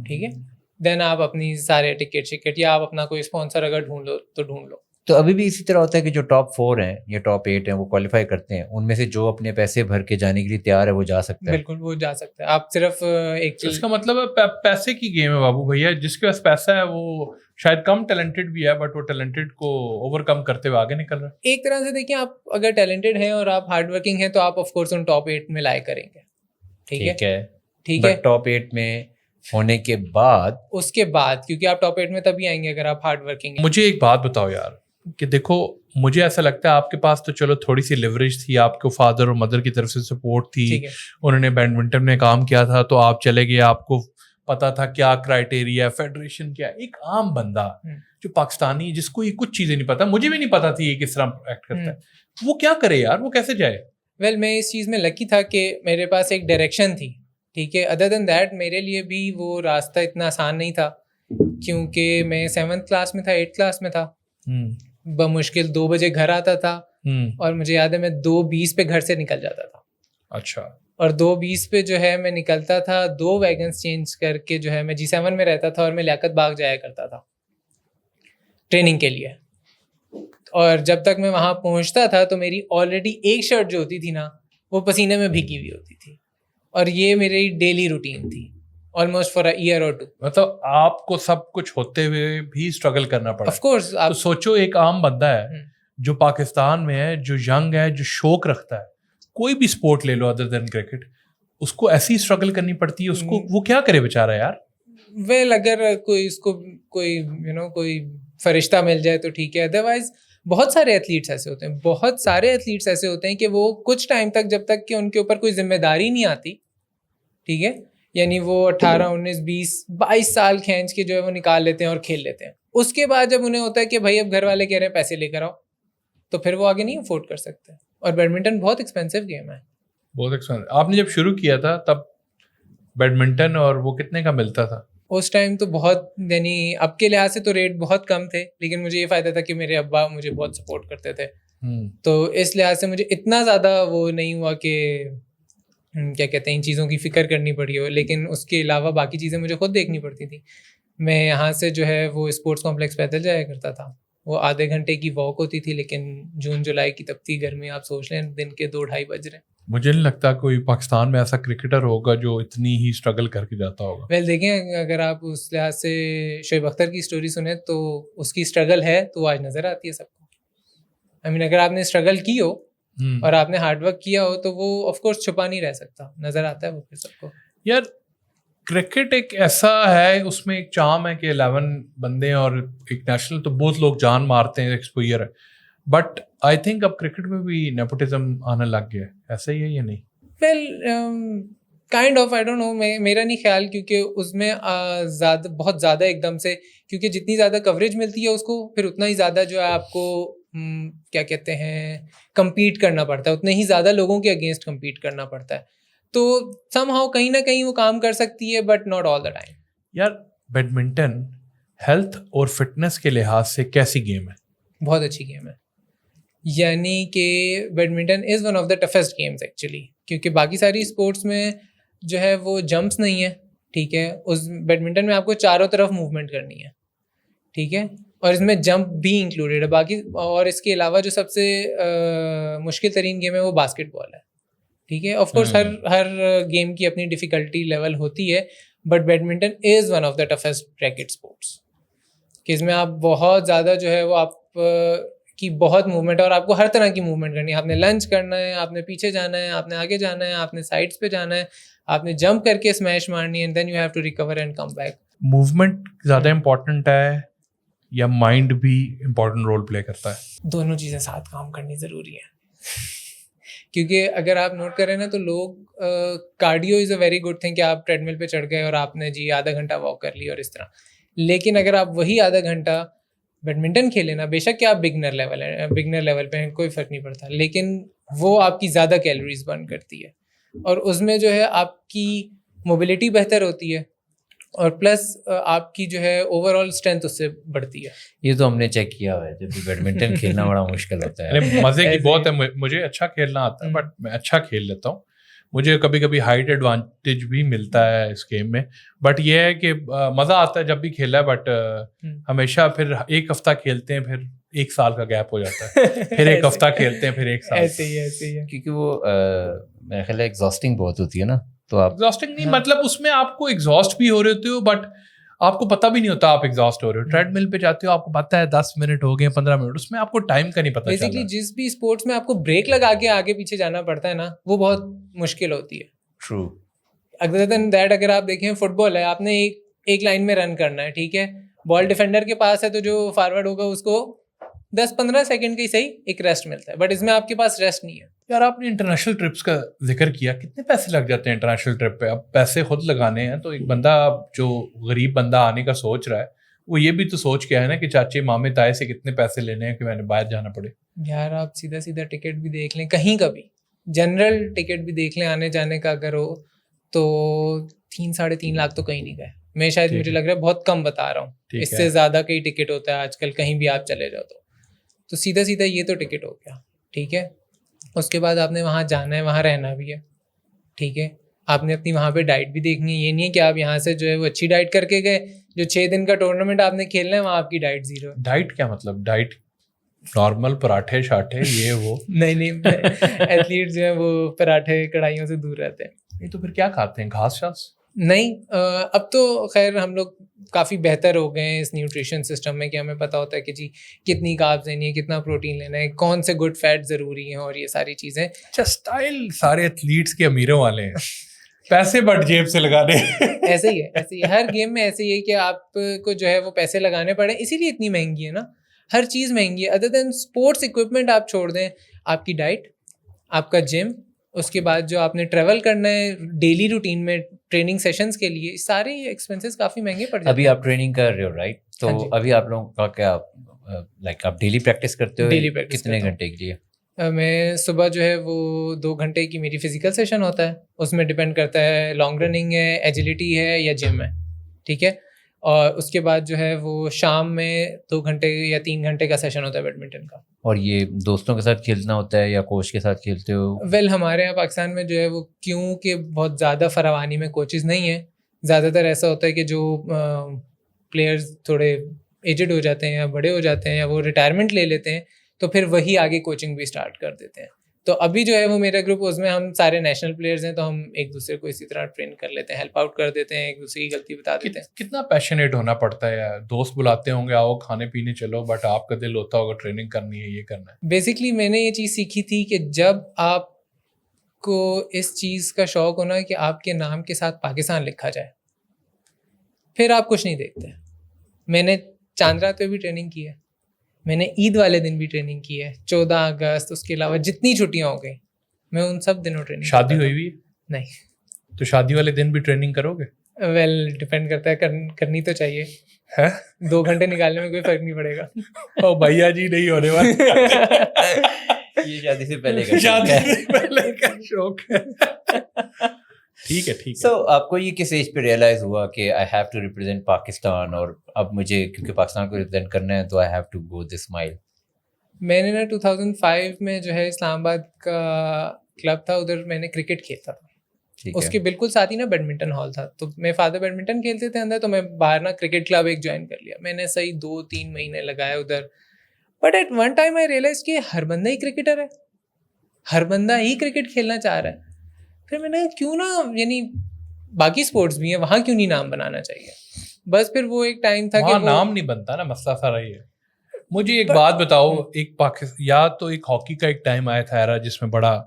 ٹھیک ہے. دین آپ اپنی سارے ٹکٹ یا آپ اپنا کوئی اسپانسر اگر ڈھونڈ لو تو ڈھونڈ لو. تو ابھی بھی اسی طرح ہوتا ہے کہ جو ٹاپ 4 ہیں یا ٹاپ 8 ہیں وہ کوالیفائی کرتے ہیں، ان میں سے جو اپنے پیسے بھر کے جانے کے لیے تیار ہے وہ جا سکتا ہے؟ بالکل وہ جا سکتا ہے. آپ صرف ایک چیز، اس کا مطلب ہے پیسے کی گیم ہے بابو بھیا. جس کے پاس پیسہ ہے وہ شاید کم ٹیلنٹڈ بھی ہے بٹ وہ ٹیلنٹڈ کو اوور کم کرتے ہوئے آگے نکل رہا ہے. ایک طرح سے دیکھیں آپ اگر ٹیلنٹڈ ہیں اور آپ ہارڈ ورکنگ ہیں تو آپ آف کورس ان ٹاپ 8 میں لائے کریں گے، ٹھیک ہے، ٹھیک ہے. ٹاپ 8 میں ہونے کے بعد، اس کے بعد کیونکہ آپ ٹاپ 8 میں تبھی آئیں گے اگر آپ ہارڈ ورکنگ ہیں. مجھے ایک بات بتاؤ یار کہ دیکھو مجھے ایسا لگتا ہے آپ کے پاس تو چلو تھوڑی سی لیوریج تھی، آپ کو فادر اور مدر کی طرف سے سپورٹ تھی، انہوں نے بیڈمنٹن میں کام کیا تھا تو آپ چلے گئے، آپ کو پتا تھا کیا کرائٹیریا، فیڈریشن کیا. ایک عام بندہ جو پاکستانی جس کو یہ کچھ چیزیں نہیں پتا، مجھے بھی نہیں پتا تھی یہ کس طرح ایکٹ کرتا ہے، وہ کیا کرے یار، وہ کیسے جائے؟ ویل میں اس چیز میں لکی تھا کہ میرے پاس ایک ڈائریکشن تھی، ٹھیک ہے. ادر دین دیٹ میرے لیے بھی وہ راستہ اتنا آسان نہیں تھا کیونکہ میں 7th کلاس میں تھا، 8th کلاس میں تھا، بمشکل 2 بجے گھر آتا تھا اور مجھے یاد ہے میں 2:20 پہ گھر سے نکل جاتا تھا. اچھا. اور 2:20 پہ جو ہے میں نکلتا تھا، 2 ویگنس چینج کر کے جو ہے میں G7 میں رہتا تھا اور میں لیاقت باغ جایا کرتا تھا ٹریننگ کے لیے. اور جب تک میں وہاں پہنچتا تھا تو میری آلریڈی ایک شرٹ جو ہوتی تھی نا وہ پسینے میں بھیگی ہوئی ہوتی تھی، اور یہ میری ڈیلی روٹین تھی آلموسٹ فار اے ایئر اور 2. مطلب آپ کو سب کچھ ہوتے ہوئے بھی اسٹرگل کرنا پڑا. آف کورس آپ سوچو ایک عام بندہ ہے جو پاکستان میں ہے، جو ینگ ہے، جو شوق رکھتا ہے، کوئی بھی اسپورٹ لے لو ادر دین کرکٹ، اس کو ایسی اسٹرگل کرنی پڑتی ہے، اس کو وہ کیا کرے بیچارہ یار. ویل اگر کوئی اس کو کوئی کوئی فرشتہ مل جائے تو ٹھیک ہے، ادروائز بہت سارے ایتھلیٹس ایسے ہوتے ہیں، بہت سارے ایتھلیٹس ایسے ہوتے ہیں کہ وہ کچھ ٹائم تک، جب تک کہ ان کے اوپر کوئی ذمہ داری نہیں آتی، ٹھیک ہے، یعنی وہ 18 19 20 22 سال کھینچ کے جو ہے وہ نکال لیتے ہیں اور کھیل لیتے ہیں. اس کے بعد جب انہیں ہوتا ہے کہ بھائی اب گھر والے کہہ رہے ہیں پیسے لے کر آؤ، تو پھر وہ آگے نہیں افورڈ کر سکتے. اور بیڈمنٹن بہت ایکسپینسو گیم ہے، بہت ایکسپینسو. آپ نے جب شروع کیا تھا تب بیڈمنٹن اور وہ کتنے کا ملتا تھا؟ اس ٹائم تو بہت، یعنی اب کے لحاظ سے تو ریٹ بہت کم تھے، لیکن مجھے یہ فائدہ تھا کہ میرے ابا مجھے بہت سپورٹ کرتے تھے، تو اس لحاظ سے مجھے اتنا زیادہ وہ نہیں ہوا کہ کیا کہتے ہیں ان چیزوں کی فکر کرنی پڑی ہو. لیکن اس کے علاوہ باقی چیزیں مجھے خود دیکھنی پڑتی تھیں. میں یہاں سے جو ہے وہ اسپورٹس کمپلیکس پیدل جایا کرتا تھا، وہ آدھے گھنٹے کی واک ہوتی تھی، لیکن جون جولائی کی تپتی گرمی آپ سوچ لیں دن کے 2-2:30 بج رہے ہیں. مجھے نہیں لگتا کوئی پاکستان میں ایسا کرکٹر ہوگا جو اتنی ہی اسٹرگل کر کے جاتا ہوگا. ویل دیکھیں اگر آپ اس لحاظ سے شعیب اختر کی اسٹوری سنیں تو اس کی اسٹرگل ہے تو وہ آج نظر آتی ہے سب کو. اگر آپ نے اسٹرگل کی ہو اور آپ نے ہارڈ ورک کیا ہو تو وہ آف کورس چھپا نہیں رہ سکتا، نظر آتا ہے وہ پھر سب کو. یار کرکٹ ایک ایسا ہے، اس میں ایک چام ہے کہ 11 بندے اور ایک نیشنل تو بہت لوگ جان مارتے ہیں، ایکسپوئر ہے، بٹ آئی تھنک اب کرکٹ میں بھی نیپوٹزم آنے لگ گیا ہے. ایسا ہی ہے یا نہیں؟ Well kind of, I don't know, میرا نہیں خیال، کیونکہ اس میں بہت زیادہ ایک دم سے، کیونکہ جتنی زیادہ کوریج ملتی ہے اس کو پھر اتنا ہی زیادہ جو ہے آپ کو کیا کہتے ہیں کمپیٹ کرنا پڑتا ہے، اتنے ہی زیادہ لوگوں کے اگینسٹ کمپیٹ کرنا پڑتا ہے. تو سم ہاؤ کہیں نہ کہیں وہ کام کر سکتی ہے but not all the time. یار بیڈمنٹن ہیلتھ اور فٹنس کے لحاظ سے کیسی گیم ہے؟ بہت اچھی گیم ہے، یعنی کہ badminton is one of the toughest games actually, کیونکہ باقی ساری اسپورٹس میں جو ہے وہ جمپس نہیں ہے، ٹھیک ہے، اس بیڈمنٹن میں آپ کو چاروں طرف موومنٹ کرنی ہے، ٹھیک ہے، اور اس میں جمپ بھی انکلوڈیڈ ہے باقی. اور اس کے علاوہ جو سب سے مشکل ترین گیم ہے وہ باسکٹ بال ہے، ٹھیک ہے. آف کورس ہر گیم کی اپنی ڈیفیکلٹی لیول ہوتی ہے، but badminton is one of the toughest racket sports, کہ اس میں آپ بہت زیادہ جو ہے وہ آپ کہ بہت موومنٹ، اور آپ کو ہر طرح کی موومنٹ کرنی ہے. آپ نے لنچ کرنا ہے, آپ نے پیچھے جانا ہے, آپ نے آگے جانا ہے, آپ نے سائڈس پہ جانا ہے, آپ نے جمپ کر کے اسمیش مارنی ہے, and then you have to recover and come back. Movement زیادہ امپورٹنٹ ہے یا مائنڈ بھی امپورٹنٹ رول پلے کرتا ہے؟ دونوں چیزیں ساتھ کام کرنی ضروری ہیں. کیونکہ اگر آپ نوٹ کریں نا تو لوگ cardio is a very good thing کہ آپ ٹریڈ مل پہ چڑھ گئے اور آپ نے جی آدھا گھنٹہ واک کر لی اور اس طرح. لیکن اگر آپ وہی آدھا گھنٹہ بیڈمنٹن کھیلیں نا, بے شک کہ آپ بگنر لیول پہ ہیں, کوئی فرق نہیں پڑتا, لیکن وہ آپ کی زیادہ کیلوریز برن کرتی ہے, اور اس میں جو ہے آپ کی موبلٹی بہتر ہوتی ہے, اور پلس آپ کی جو ہے اوور آل اسٹرینتھ اس سے بڑھتی ہے. یہ تو ہم نے چیک کیا ہوا ہے, جب بھی بیڈمنٹن کھیلنا بڑا مشکل ہوتا ہے. مزے کی بہت ہے, مجھے اچھا کھیلنا آتا ہے, بٹ میں اچھا کھیل لیتا ہوں. مجھے کبھی کبھی ہائٹ ایڈوانٹیج بھی ملتا ہے اس گیم میں, بٹ یہ ہے کہ مزہ آتا ہے جب بھی کھیلا ہے, بٹ ہمیشہ پھر ایک ہفتہ کھیلتے ہیں پھر ایک سال کا گیپ ہو جاتا ہے, پھر ایک ہفتہ کھیلتے ہیں پھر ایک سال. ایسے ہی ہے کیونکہ وہ میرا خیال ہے ایگزاسٹنگ بہت ہوتی ہے نا. تو آپ ایگزاسٹنگ نہیں, مطلب اس میں آپ کو ایگزاسٹ بھی ہو رہے ہوتے ہو, بٹ آپ کو پتہ بھی نہیں ہوتا آپ ایگزاسٹ ہو رہے ہو. ٹریڈ مل پہ جاتے ہو, آپ کو پتہ ہے 10 منٹ ہو گئے, 15 منٹ, اس میں آپ کو ٹائم کا نہیں پتہ. بیسکلی جس بھی اسپورٹس میں آپ کو بریک لگا کے آگے پیچھے جانا پڑتا ہے نا, وہ بہت مشکل ہوتی ہے. ٹرو. ادر دین دیٹ اگر آپ دیکھیں فٹ بال ہے, آپ نے ایک لائن میں رن کرنا ہے, ٹھیک ہے, بال ڈیفینڈر کے پاس ہے تو جو فارورڈ ہوگا اس کو 10-15 سیکنڈ کی صحیح ایک ریسٹ ملتا ہے, بٹ اس میں آپ کے پاس ریسٹ نہیں ہے. یار آپ نے انٹرنیشنل ٹرپس کا ذکر کیا, کتنے پیسے لگ جاتے ہیں انٹرنیشنل ٹرپ پہ؟ اب پیسے خود لگانے ہیں تو ایک بندہ جو غریب بندہ آنے کا سوچ رہا ہے وہ یہ بھی تو سوچ کے ہے نا کہ چاچے مامے تائے سے کتنے پیسے لینے ہیں کہ میں نے باہر جانا پڑے. یار آپ سیدھا ٹکٹ بھی دیکھ لیں, کہیں کا بھی جنرل ٹکٹ بھی دیکھ لیں آنے جانے کا اگر ہو تو 3-3.5 لاکھ تو کہیں نہیں گئے. میں شاید مجھے لگ رہا ہے بہت کم بتا رہا ہوں, اس سے زیادہ کئی ٹکٹ ہوتا ہے آج کل, کہیں بھی آپ چلے جاؤ تو سیدھا یہ تو ٹکٹ ہو گیا, ٹھیک ہے. اس کے بعد آپ نے وہاں جانا ہے, وہاں رہنا بھی ہے, ٹھیک ہے. آپ نے اپنی وہاں پہ ڈائٹ بھی دیکھنی ہے. یہ نہیں ہے کہ آپ یہاں سے جو ہے وہ اچھی ڈائٹ کر کے گئے, جو 6 دن کا ٹورنامنٹ آپ نے کھیلنا ہے وہاں آپ کی ڈائٹ زیرو. ڈائٹ کیا مطلب؟ ڈائٹ نارمل پراٹھے شاٹھے یہ وہ؟ نہیں ایتھلیٹ جو ہیں وہ پراٹھے کڑھائیوں سے دور رہتے ہیں. یہ تو پھر کیا کھاتے ہیں, گھاس شاس؟ نہیں, اب تو خیر ہم لوگ کافی بہتر ہو گئے ہیں اس نیوٹریشن سسٹم میں کہ ہمیں پتہ ہوتا ہے کہ جی کتنی کاربز لینی ہے, کتنا پروٹین لینا ہے, کون سے گڈ فیٹ ضروری ہیں, اور یہ ساری چیزیں. اچھا, اسٹائل سارے ایتھلیٹس کے امیروں والے ہیں, پیسے بٹ جیب سے لگانے. ایسے ہی ہے ہر گیم میں, ایسے ہی ہے کہ آپ کو جو ہے وہ پیسے لگانے پڑے, اسی لیے اتنی مہنگی ہے نا, ہر چیز مہنگی ہے. ادر دین اسپورٹس اکوپمنٹ آپ چھوڑ دیں, آپ کی ڈائٹ, آپ کا جم, اس کے بعد جو آپ نے ٹریول کرنا ہے ڈیلی روٹین میں ٹریننگ سیشنز کے لیے, سارے ایکسپینسز کافی مہنگے پڑ جاتے ہیں. ابھی آپ ٹریننگ کر رہے ہو رائٹ, تو ابھی آپ لوگوں کا کیا لائک آپ ڈیلی پریکٹس کرتے ہو؟ ڈیلی پریکٹس کتنے گھنٹے کے لیے؟ میں صبح جو ہے وہ 2 گھنٹے کی میری فزیکل سیشن ہوتا ہے, اس میں ڈپینڈ کرتا ہے لانگ رننگ ہے, ایجیلٹی ہے یا جم ہے, ٹھیک ہے. اور اس کے بعد جو ہے وہ شام میں 2 گھنٹے یا 3 گھنٹے کا سیشن ہوتا ہے بیڈمنٹن کا. اور یہ دوستوں کے ساتھ کھیلنا ہوتا ہے یا کوچ کے ساتھ کھیلتے ہو؟ ویل ہمارے یہاں پاکستان میں جو ہے وہ کیونکہ بہت زیادہ فراوانی میں کوچز نہیں ہیں, زیادہ تر ایسا ہوتا ہے کہ جو پلیئرز تھوڑے ایجڈ ہو جاتے ہیں یا بڑے ہو جاتے ہیں یا وہ ریٹائرمنٹ لے لیتے ہیں تو پھر وہی آگے کوچنگ بھی اسٹارٹ کر دیتے ہیں. تو ابھی جو ہے وہ میرا گروپ, اس میں ہم سارے نیشنل پلیئرز ہیں, تو ہم ایک دوسرے کو اسی طرح ٹرین کر لیتے ہیں, ہیلپ آؤٹ کر دیتے ہیں, ایک دوسرے کی غلطی بتا دیتے ہیں. کتنا پیشنیٹ ہونا پڑتا ہے یار, دوست بلاتے ہوں گے آؤ کھانے پینے چلو, بٹ آپ کا دل ہوتا ہوگا ٹریننگ کرنی ہے, یہ کرنا ہے. بیسکلی میں نے یہ چیز سیکھی تھی کہ جب آپ کو اس چیز کا شوق ہونا کہ آپ کے نام کے ساتھ پاکستان لکھا جائے, پھر آپ کچھ نہیں دیکھتے. میں نے چاند رات پہ بھی ٹریننگ کی ہے, میں نے عید والے دن بھی ٹریننگ کی ہے, 14 اگست, اس کے علاوہ جتنی چھٹیاں ہو گئی میں ان سب دنوں ٹریننگ. شادی ہوئی ہوئی نہیں تو شادی والے دن بھی ٹریننگ کرو گے؟ ویل ڈپینڈ کرتا ہے, کرنی تو چاہیے, 2 گھنٹے نکالنے میں کوئی فرق نہیں پڑے گا. او بھیا جی نہیں ہونے والے, یہ شادی سے پہلے کا شادی سے پہلے کا شوق ہے. ٹھیک ہے. سو آپ کو یہ کس ایج پہ ریئلائز ہوا کہ I have to represent Pakistan, اور اب مجھے کیونکہ پاکستان کو ریپرزینٹ کرنا ہے تو آئی ہیو ٹو گو دس مائل؟ میں نے نا 2005 میں جو ہے اسلام آباد کا کلب تھا, ادھر میں نے کرکٹ کھیلتا تھا. اس کے بالکل ساتھ ہی نا بیڈمنٹن ہال تھا, تو میرے فادر بیڈمنٹن کھیلتے تھے اندر, تو میں باہر نا کرکٹ کلب ایک جوائن کر لیا. میں نے صحیح 2-3 مہینے لگائے ادھر, but at one time I realise کہ ہر بندہ ہی کرکٹر ہے, ہر بندہ ہی کرکٹ کھیلنا چاہ رہا ہے. پھر میں نے کیوں نہ, یعنی باقی اسپورٹس بھی ہیں, وہاں کیوں نہیں نام بنانا چاہیے. بس پھر وہ ایک ٹائم تھا کہ نام نہیں بنتا نا, مسئلہ سارا ہی ہے. مجھے ایک بات بتاؤ, ایک یا تو ایک ہاکی کا ایک ٹائم آیا تھا ایرا جس میں بڑا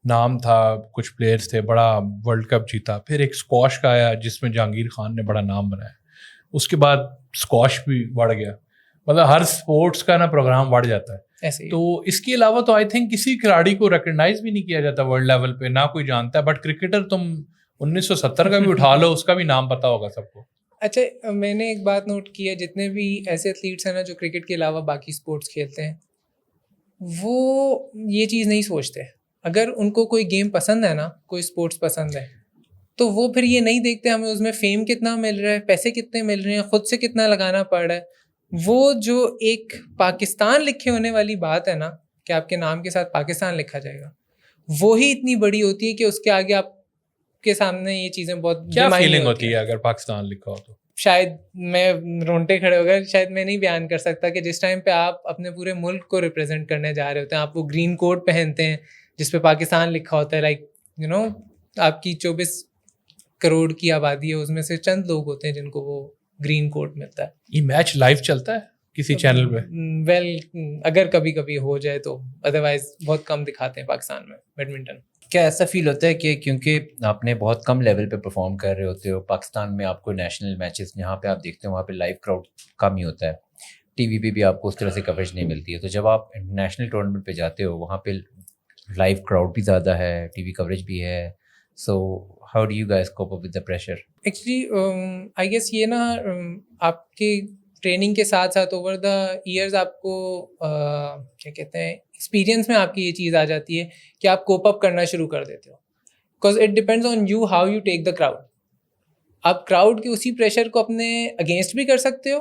نام تھا, کچھ پلیئرز تھے, بڑا ورلڈ کپ جیتا. پھر ایک اسکواش کا آیا جس میں جہانگیر خان نے بڑا نام بنایا. اس کے بعد اسکواش بھی بڑھ گیا. مطلب ہر اسپورٹس کا نا پروگرام بڑھ جاتا ہے. تو اس کے علاوہ تو آئی تھنک کسی کھلاڑی کو ریکگنائز بھی نہیں کیا جاتا ورلڈ لیول پہ, نہ کوئی جانتا ہے. بٹ کرکٹر تم 1970 کا بھی اٹھا لو, اس کا بھی نام پتا ہوگا سب کو. اچھا, میں نے ایک بات نوٹ کی ہے, جتنے بھی ایسے ایتھلیٹس ہیں نا جو کرکٹ کے علاوہ باقی اسپورٹس کھیلتے ہیں, وہ یہ چیز نہیں سوچتے. اگر ان کو کوئی گیم پسند ہے نا, کوئی اسپورٹس پسند ہے, تو وہ پھر یہ نہیں دیکھتے ہمیں اس میں فیم کتنا مل رہا ہے, پیسے کتنے مل رہے ہیں, خود سے کتنا لگانا پڑ رہا ہے. وہ جو ایک پاکستان لکھے ہونے والی بات ہے نا, کہ آپ کے نام کے ساتھ پاکستان لکھا جائے گا, وہی اتنی بڑی ہوتی ہے کہ اس کے آگے آپ کے سامنے یہ چیزیں بہت کیا فیلنگ ہوتی ہے اگر پاکستان لکھا ہو تو. شاید میں رونٹے کھڑے ہو گئے, شاید میں نہیں بیان کر سکتا کہ جس ٹائم پہ آپ اپنے پورے ملک کو ریپرزینٹ کرنے جا رہے ہوتے ہیں, آپ وہ گرین کوٹ پہنتے ہیں جس پہ پاکستان لکھا ہوتا ہے, لائک یو نو آپ کی 24 کروڑ کی آبادی ہے, اس میں سے چند لوگ ہوتے ہیں جن کو وہ گرین کوٹ ملتا ہے. یہ میچ لائیو چلتا ہے کسی چینل پہ؟ ویل اگر کبھی کبھی ہو جائے تو, ادروائز بہت کم دکھاتے ہیں پاکستان میں بیڈمنٹن. کیا ایسا فیل ہوتا ہے کہ کیونکہ آپ نے بہت کم لیول پہ پرفارم کر رہے ہوتے ہو, پاکستان میں آپ کو نیشنل میچز جہاں پہ آپ دیکھتے ہیں وہاں پہ لائیو کراؤڈ کم ہی ہوتا ہے, ٹی وی پہ بھی آپ کو اس طرح سے کوریج نہیں ملتی ہے, تو جب آپ انٹرنیشنل ٹورنامنٹ پہ جاتے ہو وہاں پہ لائیو کراؤڈ بھی زیادہ ہے, ٹی وی کوریج بھی ہے, so how do you guys cope up with the pressure? Actually I guess یہ نا آپ کی ٹریننگ کے ساتھ ساتھ اوور دا ایئرز آپ کو کیا کہتے ہیں, ایکسپیرینس میں آپ کی یہ چیز آ جاتی ہے کہ آپ کوپ اپ کرنا شروع کر دیتے ہو, because it depends on you how you take the crowd. آپ کراؤڈ کے اسی پریشر کو اپنے اگینسٹ بھی کر سکتے ہو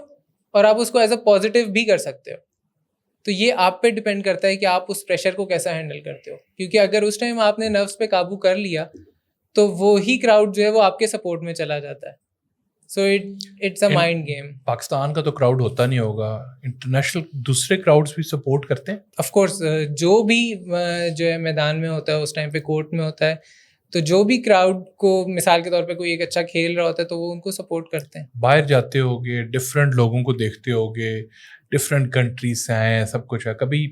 اور آپ اس کو ایز اے پازیٹیو بھی کر سکتے ہو. تو یہ آپ پہ ڈپینڈ کرتا ہے کہ آپ اس پریشر کو کیسا ہینڈل کرتے ہو, کیونکہ اگر اس ٹائم آپ نے نروز پہ قابو کر لیا تو وہی کراؤڈ جو ہے وہ آپ کے سپورٹ میں چلا جاتا ہے. So it's a mind game. Pakistan کا تو کراؤڈ ہوتا نہیں ہوگا, انٹرنیشنل دوسرے کراؤڈس بھی سپورٹ کرتے ہیں آف کورس. جو بھی جو ہے میدان میں ہوتا ہے اس ٹائم پہ, کورٹ میں ہوتا ہے, تو جو بھی کراؤڈ کو مثال کے طور پہ کوئی ایک اچھا کھیل رہا ہوتا ہے تو وہ ان کو سپورٹ کرتے ہیں. باہر جاتے ہوگے, ڈفرینٹ لوگوں کو دیکھتے ہوگے, ڈفرینٹ کنٹریز سے آئے ہیں, سب کچھ ہے. کبھی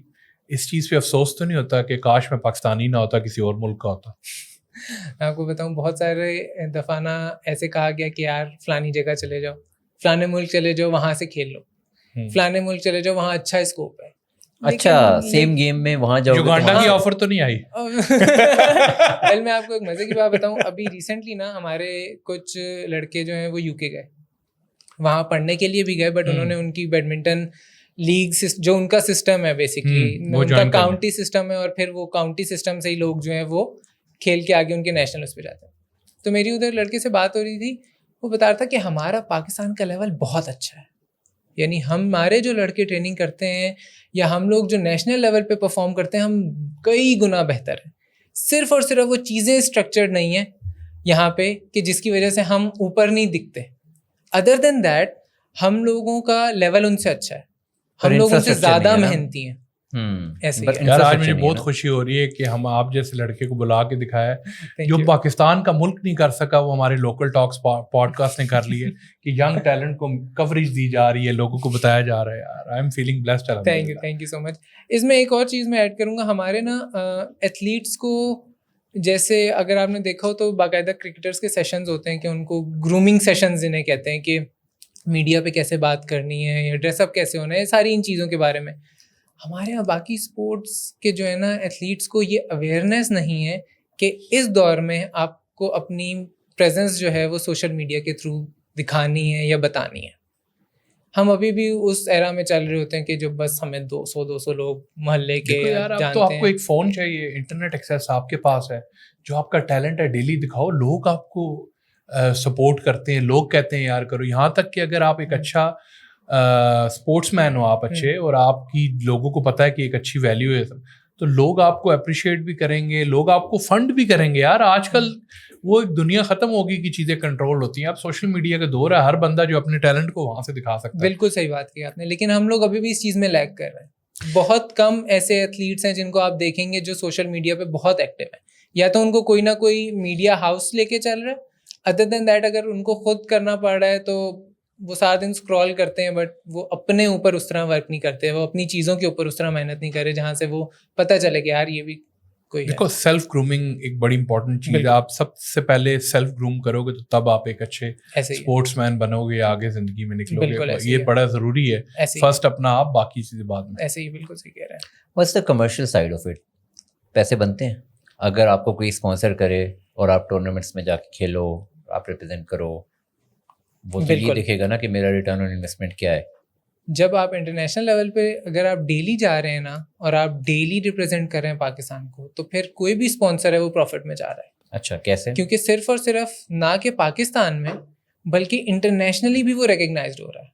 اس چیز پہ افسوس تو نہیں ہوتا کہ کاش میں پاکستانی نہ ہوتا, کسی اور ملک کا ہوتا؟ میں آپ کو بتاؤں, بہت سارے دفعہ نا ایسے کہا گیا کہ یار فلانی جگہ چلے جاؤ, فلانے ملک چلے جاؤ, وہاں سے کھیل لو, فلانے ملک چلے جاؤ, وہاں اچھا اسکوپ ہے. اچھا, سیم گیم میں وہاں جاؤ. یوگانڈا کی آفر تو نہیں آئی؟ ویل میں آپ کو ایک مزے کی بات بتاؤں, ابھی ریسنٹلی نا ہمارے کچھ لڑکے جو ہیں وہ UK گئے, وہاں پڑھنے کے لیے بھی گئے, بٹ انہوں نے ان کی بیڈمنٹن لیگ جو ان کا سسٹم ہے بیسکلی ان کا کاؤنٹی سسٹم ہے, اور پھر وہ کاؤنٹی سسٹم سے ہی لوگ جو ہیں وہ کھیل کے آگے ان کے نیشنلس پہ جاتے ہیں. تو میری ادھر لڑکے سے بات ہو رہی تھی, وہ بتا رہا تھا کہ ہمارا پاکستان کا لیول بہت اچھا ہے, یعنی ہمارے جو لڑکے ٹریننگ کرتے ہیں یا ہم لوگ جو نیشنل لیول پہ پرفارم کرتے ہیں, ہم کئی گنا بہتر ہیں. صرف اور صرف وہ چیزیں اسٹرکچرڈ نہیں ہیں یہاں پہ کہ جس کی وجہ سے ہم اوپر نہیں دکھتے. ادر دین دیٹ ہم لوگوں کا لیول ان سے اچھا ہے, ہم لوگ ان سے زیادہ محنتی ہیں. یار آج مجھے بہت خوشی ہو رہی ہے کہ ہم آپ جیسے لڑکے کو بلا کے دکھایا ہے, جو پاکستان کا ملک نہیں کر سکا وہ ہمارے لوکل ٹاکس پوڈ کاسٹ نے کر لی ہے, کہ ینگ ٹیلنٹ کو کوریج دی جا رہی ہے, لوگوں کو بتایا جا رہا ہے. یار I am feeling blessed. Thank you so much. اس میں ایک اور چیز میں ایڈ کروں گا, ہمارے نا ایتھلیٹس کو جیسے اگر آپ نے دیکھا ہو تو باقاعدہ کرکٹرس کے سیشنز ہوتے ہیں کہ ان کو گرومنگ سیشنز انہیں کہتے ہیں, کہ میڈیا پہ کیسے بات کرنی ہے یا ڈریس اپ کیسے ہونا ہے, ساری ان چیزوں کے بارے میں. ہمارے یہاں باقی اسپورٹس کے جو ہے نا ایتھلیٹس کو یہ اویئرنیس نہیں ہے کہ اس دور میں آپ کو اپنی پریزنس جو ہے وہ سوشل میڈیا کے تھرو دکھانی ہے یا بتانی ہے. ہم ابھی بھی اس ایرا میں چل رہے ہوتے ہیں کہ جو بس ہمیں 200 لوگ محلے کے جانتے ہیں. تو آپ کو ایک فون چاہیے, انٹرنیٹ ایکسیس آپ کے پاس ہے, جو آپ کا ٹیلنٹ ہے ڈیلی دکھاؤ, لوگ آپ کو سپورٹ کرتے ہیں, لوگ کہتے ہیں یار کرو. یہاں تک کہ اگر آپ ایک اچھا اسپورٹس مین ہو آپ اچھے, اور آپ کی لوگوں کو پتا ہے کہ ایک اچھی ویلیو ہے, تو لوگ آپ کو اپریشیٹ بھی کریں گے, لوگ آپ کو فنڈ بھی کریں گے. یار آج کل وہ ایک دنیا ختم ہوگی کہ چیزیں کنٹرول ہوتی ہیں. اب سوشل میڈیا کا دور ہے, ہر بندہ جو اپنے ٹیلنٹ کو وہاں سے دکھا سکتا ہے. بالکل صحیح بات کی آپ نے, لیکن ہم لوگ ابھی بھی اس چیز میں لیگ کر رہے ہیں. بہت کم ایسے ایتھلیٹس ہیں جن کو آپ دیکھیں گے جو سوشل میڈیا پہ بہت ایکٹیو ہیں, یا تو ان کو کوئی نہ کوئی میڈیا ہاؤس لے کے چل رہا ہے, ادر دین دیٹ اگر ان کو خود کرنا پڑ رہا ہے تو وہ سارا دن اسکرول کرتے ہیں بٹ وہ اپنے اوپر اس طرح ورک نہیں کرتے, وہ اپنی چیزوں کے اوپر اس طرح محنت نہیں کرے جہاں سے وہ پتہ چلے کہ یار یہ بھی کوئی. دیکھو سیلف گرومنگ ایک بڑی امپورٹنٹ چیز ہے. آپ سب سے پہلے سیلف گروم کرو گے تو تب آپ ایک اچھے اسپورٹس مین بنو گے, آگے زندگی میں نکلو گے. یہ بڑا ضروری ہے, فرسٹ اپنا آپ, باقی چیزیں بعد میں. ایسے ہی بالکل صحیح کہہ رہے ہیں. What's the commercial side of it? پیسے بنتے ہیں اگر آپ کو کوئی اسپانسر کرے اور آپ ٹورنامنٹس میں جا کے کھیلو, آپ ریپرزینٹ کرو, وہ تو یہ دیکھے گا نا کہ میرا ریٹرن آن انویسٹمنٹ کیا ہے. جب آپ انٹرنیشنل لیول پہ اگر آپ ڈیلی جا رہے ہیں نا اور آپ ڈیلی ریپرزینٹ کر رہے ہیں پاکستان کو, تو پھر کوئی بھی اسپانسر ہے وہ پروفٹ میں جا رہا ہے. اچھا کیسے؟ کیونکہ صرف اور صرف نہ کہ پاکستان میں بلکہ انٹرنیشنلی بھی وہ ریکگنائزڈ ہو رہا ہے.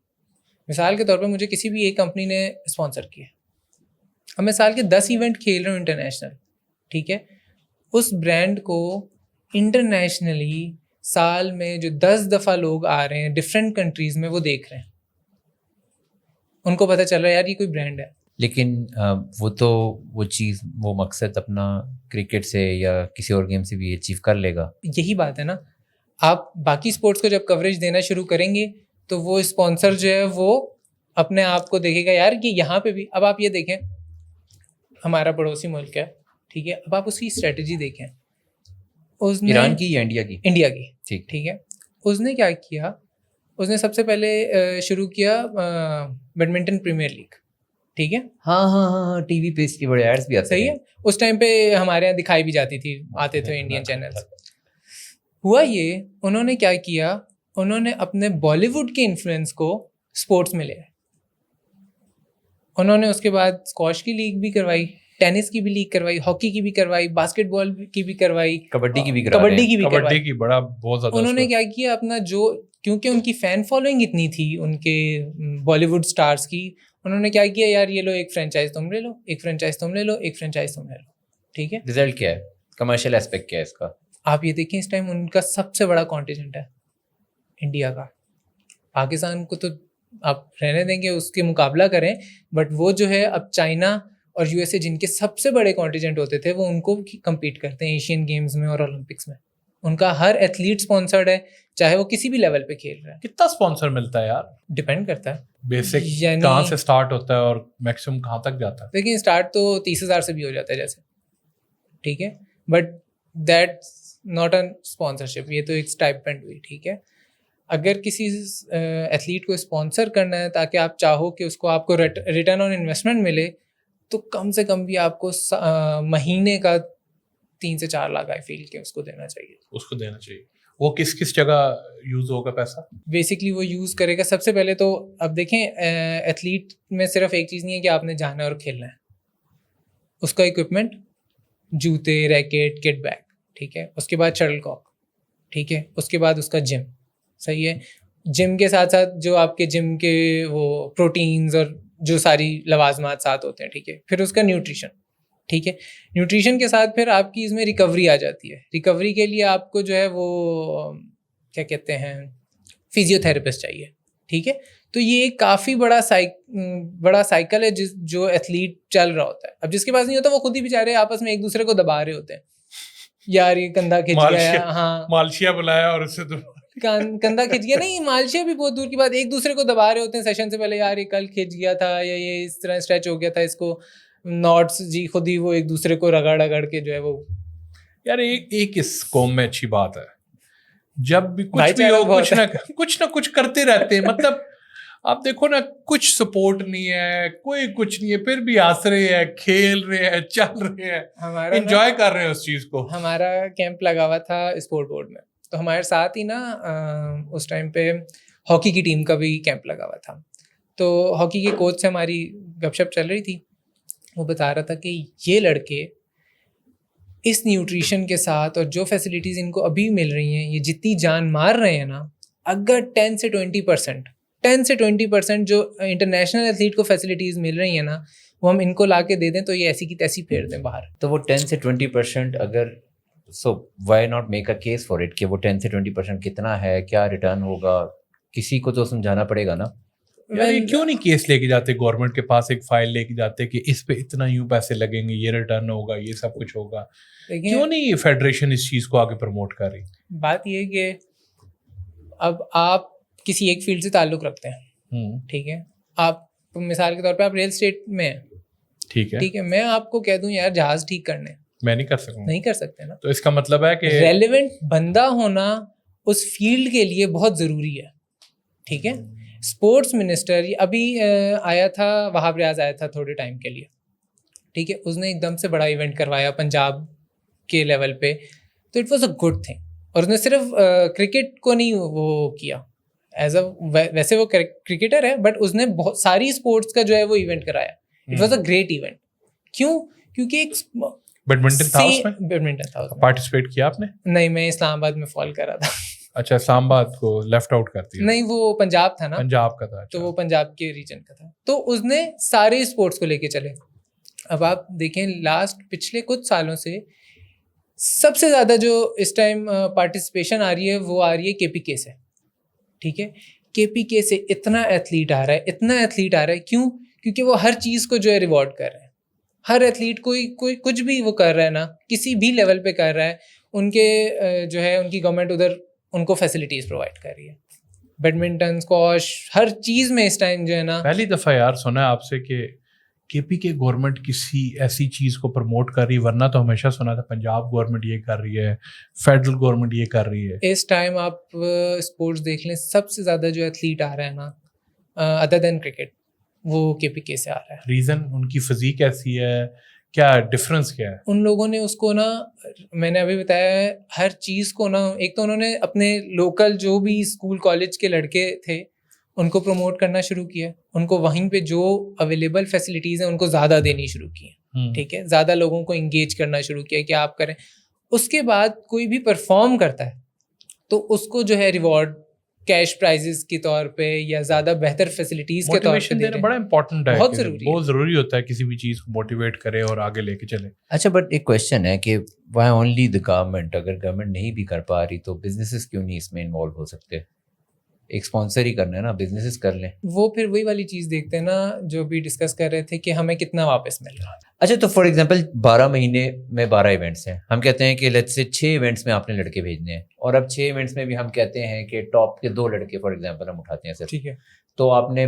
مثال کے طور پہ مجھے کسی بھی ایک کمپنی نے اسپانسر کیا, اب میں سال کے 10 ایونٹ کھیل رہا ہوں انٹرنیشنل, ٹھیک ہے, اس برانڈ کو انٹرنیشنلی سال میں جو 10 دفعہ لوگ آ رہے ہیں ڈفرینٹ کنٹریز میں وہ دیکھ رہے ہیں, ان کو پتہ چل رہا ہے یار یہ کوئی برانڈ ہے. لیکن وہ چیز وہ مقصد اپنا کرکٹ سے یا کسی اور گیم سے بھی اچیو کر لے گا. یہی بات ہے نا, آپ باقی اسپورٹس کو جب کوریج دینا شروع کریں گے تو وہ اسپانسر جو ہے وہ اپنے آپ کو دیکھے گا یار کہ یہاں پہ بھی. اب آپ یہ دیکھیں ہمارا پڑوسی ملک ہے, ٹھیک ہے, اب آپ اس کی اسٹریٹجی دیکھیں, ایران کی یا انڈیا کی؟ انڈیا کی, ٹھیک ہے. اس نے کیا کیا, اس نے سب سے پہلے شروع کیا بیڈمنٹن پریمیئر لیگ, ٹھیک ہے. ہاں ٹی وی پہ اس کی بڑے ایڈس بھی آتے ہیں. صحیح ہے, اس ٹائم پہ ہمارے یہاں دکھائی بھی جاتی تھی, آتے تھے انڈین چینلز. ہوا یہ, انہوں نے کیا کیا, انہوں نے اپنے بالی ووڈ کے انفلوئنس کو اسپورٹس میں لیا. انہوں نے اس کے بعد اسکواش کی لیگ بھی کروائی, ٹینس کی بھی لیگ کروائی, ہاکی کی بھی کروائی, باسکٹ بال کی بھی کروائی, کبڈی کی بھی بڑا بہت زیادہ. انہوں نے کیا کیا اپنا جو, کیونکہ ان کی فین فالوئنگ اتنی تھی ان کے بالی ووڈ اسٹارس کی, انہوں نے کیا کیا, یار یہ لو ایک فرینچائز تم لے لو, ایک فرینچائز تم لے لو, ایک فرینچائز تم لے لو, ٹھیک ہے. رزلٹ کیا ہے, کمرشل ایسپیکٹ کیا ہے اس کا؟ آپ یہ دیکھیں اس ٹائم ان کا سب سے بڑا کانٹینجنٹ ہے انڈیا کا. پاکستان کو تو آپ رہنے دیں گے, اس کے مقابلہ کریں, بٹ وہ جو ہے اب چائنا اور یو ایس اے جن کے سب سے بڑے کانٹینجنٹ ہوتے تھے وہ ان کو کمپیٹ کرتے ہیں ایشین گیمز میں اور اولمپکس میں. ان کا ہر ایتھلیٹ اسپانسرڈ ہے, چاہے وہ کسی بھی لیول پہ کھیل رہا ہے. کتنا اسپانسر ملتا ہے یار؟ ڈپینڈ کرتا ہے بیسک کہاں سے اسٹارٹ ہوتا ہے اور میکسیمم کہاں تک جاتا ہے. لیکن اسٹارٹ تو 30,000 سے بھی ہو جاتا ہے جیسے, ٹھیک ہے, but that's not an sponsorship, یہ تو ایک اسٹائپینڈ ہوئی, ٹھیک ہے. اگر کسی ایتھلیٹ کو اسپانسر کرنا ہے تاکہ آپ چاہو کہ اس کو آپ کو ریٹرن آن انویسٹمنٹ ملے, تو کم سے کم بھی آپ کو مہینے کا 3 سے 4 لاکھ آئی فیل کہ اس کو دینا چاہیے. وہ کس کس جگہ یوز ہوگا پیسہ؟ بیسکلی وہ یوز کرے گا سب سے پہلے تو, اب دیکھیں ایتھلیٹ میں صرف ایک چیز نہیں ہے کہ آپ نے جانا ہے اور کھیلنا ہے, اس کا اکوپمنٹ, جوتے, ریکٹ, کٹ بیگ, ٹھیک ہے. اس کے بعد شٹل کاک, ٹھیک ہے. اس کے بعد اس کا جم, صحیح ہے. جم کے ساتھ ساتھ جو آپ کے جم کے وہ پروٹینز اور جو ساری لوازمات ساتھ ہوتے ہیں, ٹھیک ہے. پھر اس کا نیوٹریشن, ٹھیک ہے. نیوٹریشن کے ساتھ پھر آپ کی اس میں ریکوری آ جاتی ہے. ریکوری کے لیے آپ کو جو ہے وہ کیا کہتے ہیں, فزیو تھراپسٹ چاہیے, ٹھیک ہے. تو یہ ایک کافی بڑا سائیکل ہے جو ایتھلیٹ چل رہا ہوتا ہے. اب جس کے پاس نہیں ہوتا وہ خود ہی بیچارے آپس میں ایک دوسرے کو دبا رہے ہوتے ہیں, یار یہ کندھا کھچ گیا, ہاں مالشیا بلایا اور اس سے کندھا کھچ گیا, نہیں مالشیا بھی بہت دور کی بات, ایک دوسرے کو دبا رہے ہوتے ہیں سیشن سے پہلے, یار یہ کل کھچ گیا تھا یا یہ اس طرح اسٹریچ ہو گیا تھا, اس کو نوٹس جی خود ہی وہ ایک دوسرے کو رگڑ کے جو ہے وہ. یار ایک اس قوم میں اچھی بات ہے, جب بھی کچھ بھی ہو کچھ نہ کچھ کرتے رہتے ہیں. مطلب آپ دیکھو نا, کچھ سپورٹ نہیں ہے, کوئی کچھ نہیں ہے, پھر بھی ہنس رہے ہیں, کھیل رہے ہیں, چل رہے ہیں, انجوائے کر رہے ہیں اس چیز کو. ہمارا کیمپ لگا ہوا تھا اسپورٹ بورڈ میں, تو ہمارے ساتھ ہی نا اس ٹائم پہ ہاکی کی ٹیم کا بھی کیمپ لگا ہوا تھا. تو ہاکی کے کوچ سے ہماری گپ شپ چل رہی تھی, وہ بتا رہا تھا کہ یہ لڑکے اس نیوٹریشن کے ساتھ اور جو فیسلٹیز ان کو ابھی مل رہی ہیں, یہ جتنی جان مار رہے ہیں نا, اگر 10 سے 20% جو انٹرنیشنل ایتھلیٹ کو فیسلٹیز مل رہی ہیں نا, وہ ہم ان کو لا کے دے دیں تو یہ ایسی کی تیسی پھیر دیں باہر. تو وہ 10 سے 20% اگر so why not make a case for it کہ وہ 10 سے 20% کتنا ہے, کیا ریٹرن ہوگا, کسی کو تو سمجھانا پڑے گا نا. یار یہ کیوں نہیں کیس لے کے جاتے گورنمنٹ کے پاس, ایک فائل لے کے جاتے کہ اس پہ اتنا یوں پیسے لگیں گے, یہ ریٹرن ہوگا, یہ سب کچھ ہوگا. کیوں نہیں یہ فیڈریشن اس چیز کو آگے پروموٹ کر رہی؟ بات یہ کہ اب آپ کسی ایک فیلڈ سے تعلق رکھتے ہیں, ٹھیک ہے, آپ مثال کے طور پہ آپ ریل اسٹیٹ میں ہیں, ٹھیک ہے, میں آپ کو کہہ دوں یار جہاز ٹھیک کرنے, میں نہیں کر سکوں, نہیں کر سکتے نا. تو اس کا مطلب ہے کہ ریلیونٹ بندہ ہونا اس فیلڈ کے لیے بہت ضروری ہے, ٹھیک ہے. اسپورٹس منسٹر ابھی آیا تھا, وہاب ریاض آیا تھا تھوڑے ٹائم کے لیے, ٹھیک ہے, اس نے ایک دم سے بڑا ایونٹ کروایا پنجاب کے لیول پہ, تو it was a good thing. اور اس نے صرف کرکٹ کو نہیں وہ کیا ایز اے, ویسے وہ کرکٹر ہے بٹ اس نے بہت ساری اسپورٹس کا جو ہے وہ ایونٹ کرایا. It was a great event. کیوں؟ کیونکہ ایک بیڈمنٹن تھا اس میں, بیڈمنٹن تھا, پارٹیسپیٹ کیا آپ نے؟ نہیں, میں اسلام آباد میں فال کر رہا تھا. اچھا, اسلام آباد کو لیفٹ آؤٹ کر دیا؟ نہیں, وہ پنجاب تھا نا, پنجاب کا تھا, تو وہ پنجاب کے ریجن کا تھا. تو اس نے سارے اسپورٹس کو لے کے چلے. اب آپ دیکھیں لاسٹ پچھلے کچھ سالوں سے سب سے زیادہ جو اس ٹائم پارٹیسپیشن آ رہی ہے وہ آ رہی ہے کے پی کے سے, ٹھیک ہے. کے پی کے سے اتنا ایتھلیٹ آ رہا ہے, اتنا ایتھلیٹ آ رہا ہے. کیوں؟ کیونکہ وہ ہر چیز کو جو ہے ریوارڈ کر رہے ہیں. ہر ایتھلیٹ کوئی کچھ بھی وہ کر رہا ہے نا, کسی بھی لیول پہ کر رہا ہے, ان کے جو ہے ان کی گورنمنٹ ادھر ان کو فیسلٹیز پرووائڈ کر رہی ہے. بیڈمنٹن, اسکواش, ہر چیز میں اس ٹائم جو ہے نا. پہلی دفعہ یار سنا ہے آپ سے کہ کے پی کے گورنمنٹ کسی ایسی چیز کو پروموٹ کر رہی ہے, ورنہ تو ہمیشہ سنا تھا پنجاب گورنمنٹ یہ کر رہی ہے, فیڈرل گورنمنٹ یہ کر رہی ہے. اس ٹائم آپ اسپورٹس دیکھ لیں, سب سے زیادہ جو ایتھلیٹ آ رہا ہے نا ادر دین کرکٹ, وہ کے پی کے سے آ رہا ہے. ریزن ان کی فزیک ایسی ہے, کیا ڈفرینس کیا ہے؟ ان لوگوں نے اس کو نا, میں نے ابھی بتایا ہے, ہر چیز کو نا, ایک تو انہوں نے اپنے لوکل جو بھی اسکول کالج کے لڑکے تھے ان کو پروموٹ کرنا شروع کیا, ان کو وہیں پہ جو اویلیبل فیسلٹیز ہیں ان کو زیادہ دینی شروع کی ہیں, ٹھیک ہے, زیادہ لوگوں کو انگیج کرنا شروع کیا کہ آپ کریں. اس کے بعد کوئی بھی پرفارم کرتا ہے تو اس کو جو ہے ریوارڈ کیش پرائزز کے طور پہ یا زیادہ بہتر فیسلٹیز کے طور پہ دینا بڑا امپورٹنٹ ہے, بہت ضروری ہے, بہت ضروری ہوتا ہے کسی بھی چیز کو موٹیویٹ کرے اور آگے لے کے چلے. اچھا, بٹ ایک کویشچن ہے کہ وائی اونلی دا گورنمنٹ؟ اگر گورنمنٹ نہیں بھی کر پا رہی تو بزنسز کیوں نہیں اس میں انوالو ہو سکتے؟ ایک اسپانسر ہی کرنا ہے نا, بزنسز کر لیں. وہ پھر وہی والی چیز دیکھتے ہیں نا جو بھی ڈسکس کر رہے تھے کہ ہمیں کتنا واپس مل رہا ہے. اچھا, تو فار ایگزامپل 12 مہینے میں 12 ایونٹس ہیں, ہم کہتے ہیں کہ لیٹس سے 6 ایونٹس میں آپ نے لڑکے بھیجنے ہیں, اور اب 6 ایونٹس میں بھی ہم کہتے ہیں کہ ٹاپ کے 2 لڑکے فار ایگزامپل ہم اٹھاتے ہیں صرف, ٹھیک ہے. تو آپ نے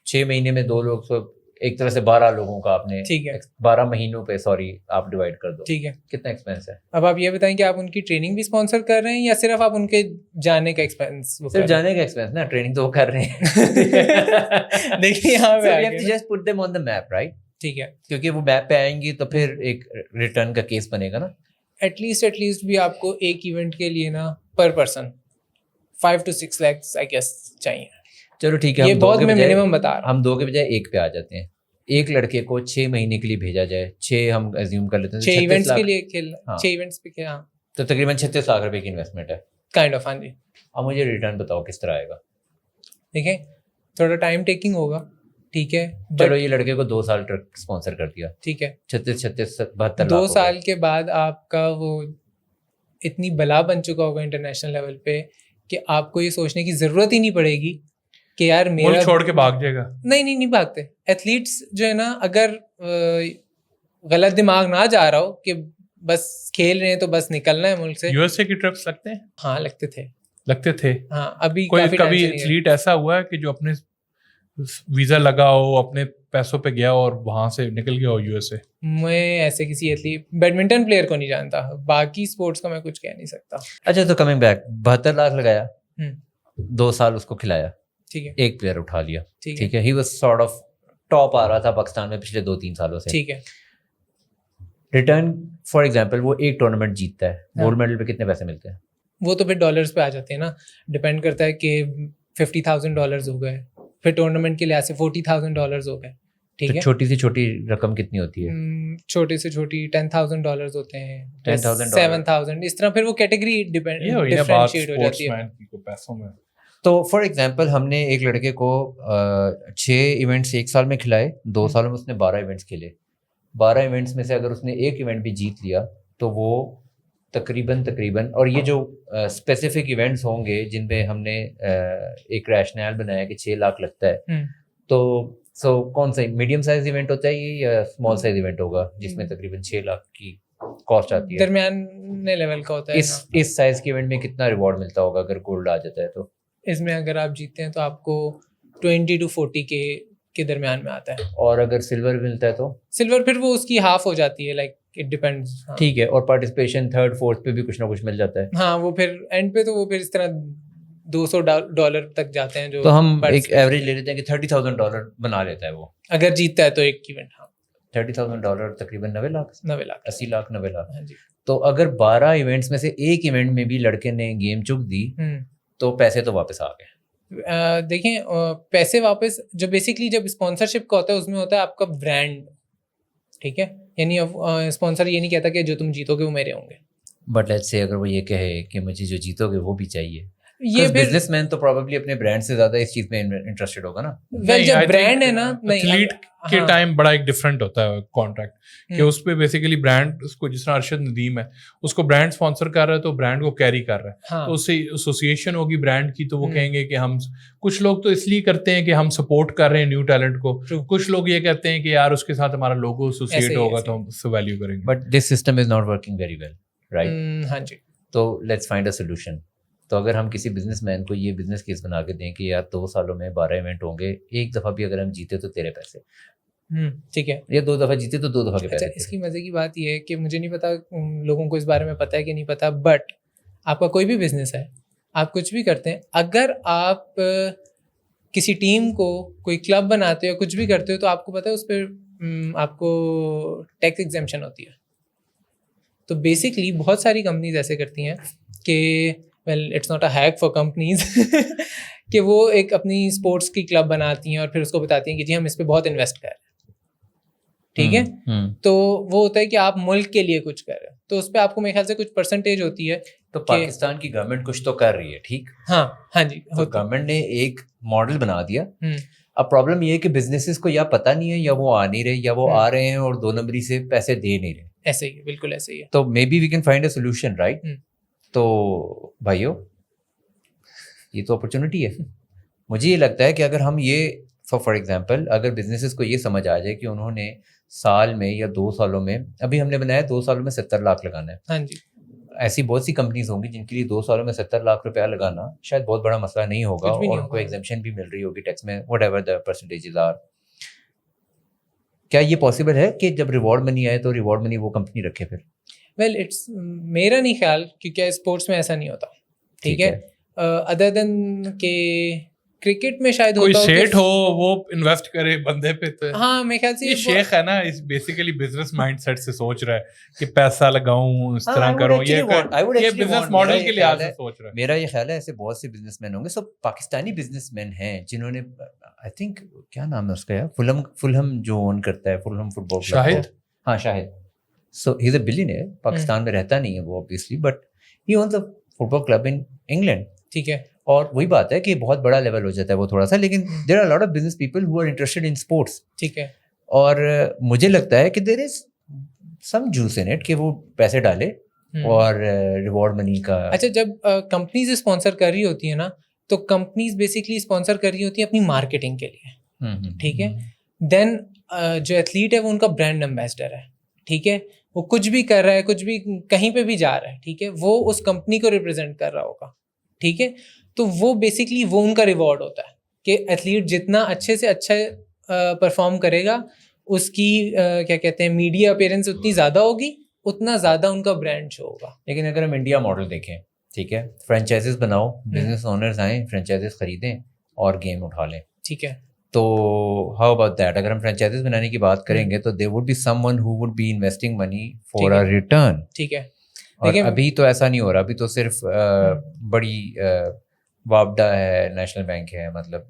6 مہینے میں 2 لوگ, تو ایک طرح سے 12 لوگوں کا آپ نے, ٹھیک ہے, 12 مہینوں پہ سوری آپ ڈیوائڈ کر دو, ٹھیک ہے. کتنا ایکسپینس ہے؟ اب آپ یہ بتائیں کہ آپ ان کی ٹریننگ بھی اسپانسر کر رہے ہیں یا صرف آپ ان کے جانے کا ایکسپینس؟ صرف جانے کا ایکسپینس نا, ٹریننگ تو وہ کر رہے ہیں. دیکھیے یہاں پہ just put them on the map, right? ٹھیک ہے, کیونکہ وہ میپ پہ آئیں گی تو پھر ایک ریٹرن کا کیس بنے گا نا. ایٹ لیسٹ بھی آپ کو ایک ایونٹ کے لیے نا per person 5 to 6 lakhs I guess چاہیے. چلو ٹھیک ہے, یہ بہت میں منیمم بتا رہا ہوں. ہم 2 کے بجائے 1 پہ آ جاتے ہیں. ایک لڑکے کو 6 مہینے کے لیے بھیجا جائے, 6 ہم ایزیوم کر لیتے ہیں, 6 ایونٹس کے لیے کھیلنا, 6 ایونٹس پہ کیا, تو تقریباً 36 لاکھ روپے کی انویسٹمنٹ ہے کائنڈ آف. ہاں جی. اب مجھے ریٹرن بتاؤ کس طرح آئے گا؟ دیکھیں تھوڑا ٹائم ٹیکنگ ہوگا, ٹھیک ہے. چلو یہ لڑکے کو 2 سال ٹرک اسپانسر کر دیا, ٹھیک ہے, 72 2 سال کے بعد آپ کا وہ اتنی بلا بن چکا ہوگا انٹرنیشنل لیول پہ کہ آپ کو یہ سوچنے کی ضرورت ہی نہیں پڑے گی کہ یار میرا چھوڑ کے بھاگ جائے گا. نہیں بھاگتے. ایتھلیٹس جو ہے نا, اگر غلط دماغ نہ جا رہا ہو کہ بس کھیل رہے ہیں تو بس نکلنا ہے ملک سے. یو ایس اے کی ٹرپس لگتے ہیں؟ ہاں لگتے تھے. ہاں ابھی کبھی ایتھلیٹ ایسا ہوا ہے کہ جو اپنے ویزا لگا ہو, اپنے پیسوں پہ گیا اور وہاں سے نکل گیا ہو یو ایس اے؟ میں ایسے کسی ایتھلیٹ بیڈمنٹن پلیئر کو نہیں جانتا, باقی اسپورٹس کا میں کچھ کہہ نہیں سکتا. اچھا, تو کمنگ بیک, 72 لاکھ لگایا, 2 سال اس کو کھلایا, ٹھیک ہے, ایک پلیئر اٹھا لیا, ٹھیک ہے, he was sort of top آ رہا تھا پاکستان میں پچھلے 2-3 سالوں سے, ٹھیک ہے. ریٹرن فار ایگزامپل وہ ایک ٹورنامنٹ جیتتا ہے, گولڈ میڈل پہ کتنے پیسے ملتے ہیں؟ وہ تو پھر ڈالرز پہ آ جاتے ہیں نا, ڈپینڈ کرتا ہے کہ $50,000 ہو گئے, پھر ٹورنامنٹ کے لحاظ سے $40,000 ہو گئے, ٹھیک ہے. چھوٹی سے چھوٹی رقم کتنی ہوتی ہے؟ چھوٹی سے چھوٹی $10,000 ہوتے ہیں, 7,000, اس طرح پھر وہ کیٹیگری ڈفرینشیٹ ہو جاتی ہے. تو فار ایگزامپل ہم نے ایک لڑکے کو 6 ایونٹس 1 سال میں کھلائے, 2 سالوں میں اس نے 12 ایونٹس کھیلے. 12 ایونٹس میں سے اگر اس نے ایک ایونٹ بھی جیت لیا تو وہ تقریباً اور یہ جو اسپیسیفک ایونٹس ہوں گے جن پہ ہم نے ایک ریشنل بنایا کہ 6 لاکھ لگتا ہے, تو کون سا میڈیم سائز ایونٹ ہوتا ہے یہ یا اسمال سائز ایونٹ ہوگا جس میں تقریباً 6 لاکھ کی کاسٹ آتی ہے؟ درمیانے لیول کا ہوتا ہے. اس سائز کے ایونٹ میں کتنا ریوارڈ ملتا ہوگا اگر گولڈ آ جاتا ہے تو؟ اس میں اگر آپ جیتتے ہیں تو آپ کو 20 to 40 کے درمیان میں آتا ہے. اور اگر سلور ملتا ہے تو؟ سلور پھر وہ اس کی ہاف ہو جاتی ہے, لائک اٹ ڈیپینڈس. ٹھیک ہے. اور پارٹیسپیشن تھرڈ فورتھ پہ بھی کچھ نہ کچھ مل جاتا ہے؟ ہاں, وہ پھر اینڈ پہ تو وہ پھر اس طرح $200 تک جاتے ہیں. جو تو ہم ایک ایوریج لے لیتے ہیں کہ $30,000 بنا لیتا ہے وہ اگر جیتتا ہے تو ایک ایونٹ. ہاں, $30,000 تقریباً 90 لاکھ 80 لاکھ 90 لاکھ. ہاں جی. تو اگر 12 ایونٹس میں سے ایک ایونٹ میں بھی لڑکے نے گیم چک دی تو پیسے تو واپس آ گئے. دیکھیں پیسے واپس جو بیسکلی جب اسپانسرشپ کا ہوتا ہے اس میں ہوتا ہے آپ کا برانڈ. ٹھیک ہے, یعنی اسپانسر یہ نہیں کہتا کہ جو تم جیتو گے وہ میرے ہوں گے. بٹ لیٹس سے اگر وہ یہ کہے کہ مجھے جو جیتو گے وہ بھی چاہیے, یہ بزنس مین تو پروبیبلی اپنے برانڈ سے زیادہ اس چیز میں انٹرسٹڈ ہوگا نا. ویل جب برانڈ ہے نا, ایتھلیٹ کے ٹائم بڑا ایک ڈفرینٹ ہوتا ہے کانٹریکٹ کہ اس پہ بیسیکلی برانڈ اس کو, جس طرح ارشد ندیم ہے اس کو برانڈ اسپانسر کر رہا ہے تو برانڈ کو کیری کر رہا ہے, تو اس سے ایسوسیشن ہوگی برانڈ کی, تو وہ کہیں گے کہ ہم کچھ لوگ تو اس لیے کرتے ہیں کہ ہم سپورٹ کر رہے ہیں نیو ٹیلنٹ کو, کچھ لوگ یہ کہتے ہیں کہ یار اس کے ساتھ ہمارا لوگو ایسوسیٹ ہوگا تو ہم اس سے ویلیو کریں گے. But this system is not working very well, right? ہاں جی. تو لیٹس فائنڈ اے سولوشن. تو اگر ہم کسی بزنس مین کو یہ بزنس کیس بنا کے دیں کہ یار 2 سالوں میں 12 ایونٹ ہوں گے, ایک دفعہ بھی اگر ہم جیتے تو تیرے پیسے, ٹھیک ہے, یا 2 دفعہ جیتے تو 2 دفعہ کے پیسے. اس کی مزے کی بات یہ ہے کہ مجھے نہیں پتا لوگوں کو اس بارے میں پتہ ہے کہ نہیں پتا, بٹ آپ کا کوئی بھی بزنس ہے, آپ کچھ بھی کرتے ہیں, اگر آپ کسی ٹیم کو کوئی کلب بناتے ہو کچھ بھی کرتے ہو تو آپ کو پتہ ہے اس پہ آپ کو ٹیکس ایگزمپشن ہوتی ہے. تو بیسکلی بہت ساری کمپنیز ایسے کرتی ہیں کہ well it's not a hack for companies کہ وہ ایک اپنی اسپورٹس کی کلب بناتی ہیں اور پھر اس کو بتاتی ہیں کہ جی ہم اس پہ بہت انویسٹ کر رہے ہیں. ٹھیک ہے, تو وہ ہوتا ہے کہ آپ ملک کے لیے کچھ کر رہے ہیں, تو اس پہ آپ کو میرے خیال سے کچھ پرسنٹیج ہوتی ہے. تو پاکستان کی گورنمنٹ کچھ تو کر رہی ہے, ٹھیک. ہاں جی, گورنمنٹ نے ایک ماڈل بنا دیا. اب پرابلم یہ ہے کہ بزنسز کو یا پتہ نہیں ہے یا وہ آ نہیں رہے, یا وہ آ رہے ہیں اور 2 نمبری سے پیسے دے نہیں رہے. ایسے ہی, بالکل ایسے ہی ہے. تو maybe we can find a solution, right? تو بھائیو یہ تو اپرچونٹی ہے. مجھے یہ لگتا ہے کہ اگر ہم یہ فار ایگزامپل اگر بزنسز کو یہ سمجھ آ جائے کہ انہوں نے سال میں یا 2 سالوں میں, ابھی ہم نے بنایا 2 سالوں میں 70 لاکھ لگانا ہے. ہاں جی. ایسی بہت سی کمپنیز ہوں گی جن کے لیے 2 سالوں میں 70 لاکھ روپیہ لگانا شاید بہت بڑا مسئلہ نہیں ہوگا, اور ان کو ایگزمپشن بھی مل رہی ہوگی ٹیکس میں, whatever the percentages are. کیا یہ پاسبل ہے کہ جب ریوارڈ منی آئے تو ریوارڈ منی وہ کمپنی رکھے پھر؟ ویل اٹس میرا نہیں خیال, کیونکہ اسپورٹس میں ایسا نہیں ہوتا. ٹھیک ہے, ادر دین کہ کرکٹ میں شاید کوئی سیٹ ہو وہ انویسٹ کرے بندے پہ. تو ہاں میرے خیال سے یہ شیخ ہے نا, اس بیسیکلی بزنس مائنڈ سیٹ سے سوچ رہا ہے کہ پیسہ لگاؤں, اس طرح کروں, یہ بزنس ماڈل کے لحاظ سے سوچ رہا ہے. میرا یہ خیال ہے ایسے بہت سے بزنس مین ہوں گے, سب پاکستانی بزنس مین ہیں جنہوں نے آئی تھنک کیا نام ہے اس کا یار, فلہم جو اون کرتا ہے, فلہم فٹ بال, شاہد. ہاں شاہد. سو ہی از اے بلینئر, پاکستان میں رہتا نہیں ہے وہ obviously, but he owns a football club in England. ٹھیک ہے, اور وہی بات ہے کہ بہت بڑا لیول ہو جاتا ہے وہ تھوڑا سا, لیکن there are lot of business people who are interested in sports. ٹھیک ہے, اور مجھے لگتا ہے کہ دیر از سم جوس ان اٹ کہ وہ پیسے ڈالے اور ریوارڈ منی کا. اچھا, جب کمپنیز اسپانسر کر رہی ہوتی ہیں نا, تو کمپنیز بیسکلی اسپانسر کر رہی ہوتی ہیں اپنی مارکیٹنگ کے لیے. ٹھیک ہے, دین جو ایتھلیٹ ہے وہ ان کا برانڈ ایمبیسڈر ہے. ٹھیک ہے, وہ کچھ بھی کر رہا ہے, کچھ بھی کہیں پہ بھی جا رہا ہے, ٹھیک ہے, وہ اس کمپنی کو ریپرزینٹ کر رہا ہوگا. ٹھیک ہے, تو وہ بیسکلی وہ ان کا ریوارڈ ہوتا ہے کہ ایتھلیٹ جتنا اچھے سے اچھا پرفارم کرے گا, اس کی کیا کہتے ہیں میڈیا اپیرنس اتنی زیادہ ہوگی, اتنا زیادہ ان کا برانڈ شو ہوگا. لیکن اگر ہم انڈیا ماڈل دیکھیں, ٹھیک ہے, فرینچائزز بناؤ, بزنس اونرز آئیں, فرینچائزز خریدیں اور گیم اٹھا لیں. ٹھیک ہے, تو ہاؤ اباؤٹ دیٹ؟ اگر ہم فرینچائزز بنانے کی بات کریں گے تو there would be someone who would be investing money for a return. ٹھیک ہے, اور ابھی تو ایسا نہیں ہو رہا, ابھی تو صرف بڑی وابڈا ہے, نیشنل بینک ہے, مطلب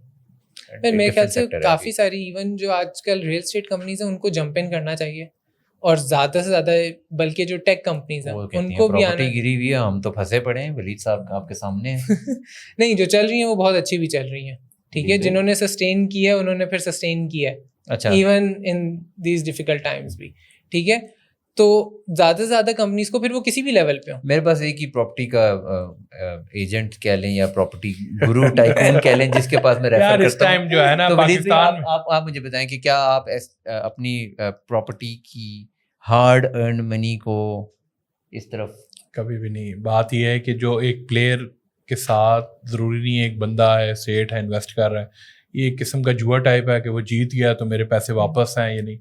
میرے خیال سے کافی ساری ایون جو آج کل ریئل اسٹیٹ کمپنیز ہیں ان کو جمپ ان کرنا چاہیے, اور زیادہ سے زیادہ بلکہ جو ٹیک کمپنیز ہیں ان کو بھی آنا. گری ہوئی ہے, ہم تو پھنسے پڑے ہیں, ولید صاحب آپ کے سامنے ہیں. نہیں, جو چل رہی ہیں وہ بہت اچھی بھی چل رہی ہیں. ٹھیک ہے, جنہوں نے سسٹین کیا ہے انہوں نے پھر سسٹین کیا ہے, اچھا, even in these difficult Times بھی. ٹھیک ہے, تو زیادہ سے زیادہ کمپنیز کو پھر وہ کسی بھی لیول پہ ہوں. میرے پاس ایک ہی پراپرٹی کا ایجنٹ کہہ لیں یا پراپرٹی گرو ٹائکون کہہ لیں جس کے پاس میں ریفر کرتا ہوں. جو ہے نا پاکستان, آپ مجھے بتائیں کہ کیا آپ اپنی پراپرٹی کی ہارڈ ارنڈ منی کو اس طرف کبھی بھی نہیں. بات یہ ہے کہ جو ایک پلیئر کے ساتھ ضروری نہیں ہے ایک بندہ ہے سیٹ ہے انویسٹ کر رہا ہے, یہ ایک قسم کا جوا ٹائپ ہے کہ وہ جیت گیا تو میرے پیسے واپس ہیں یا نہیں.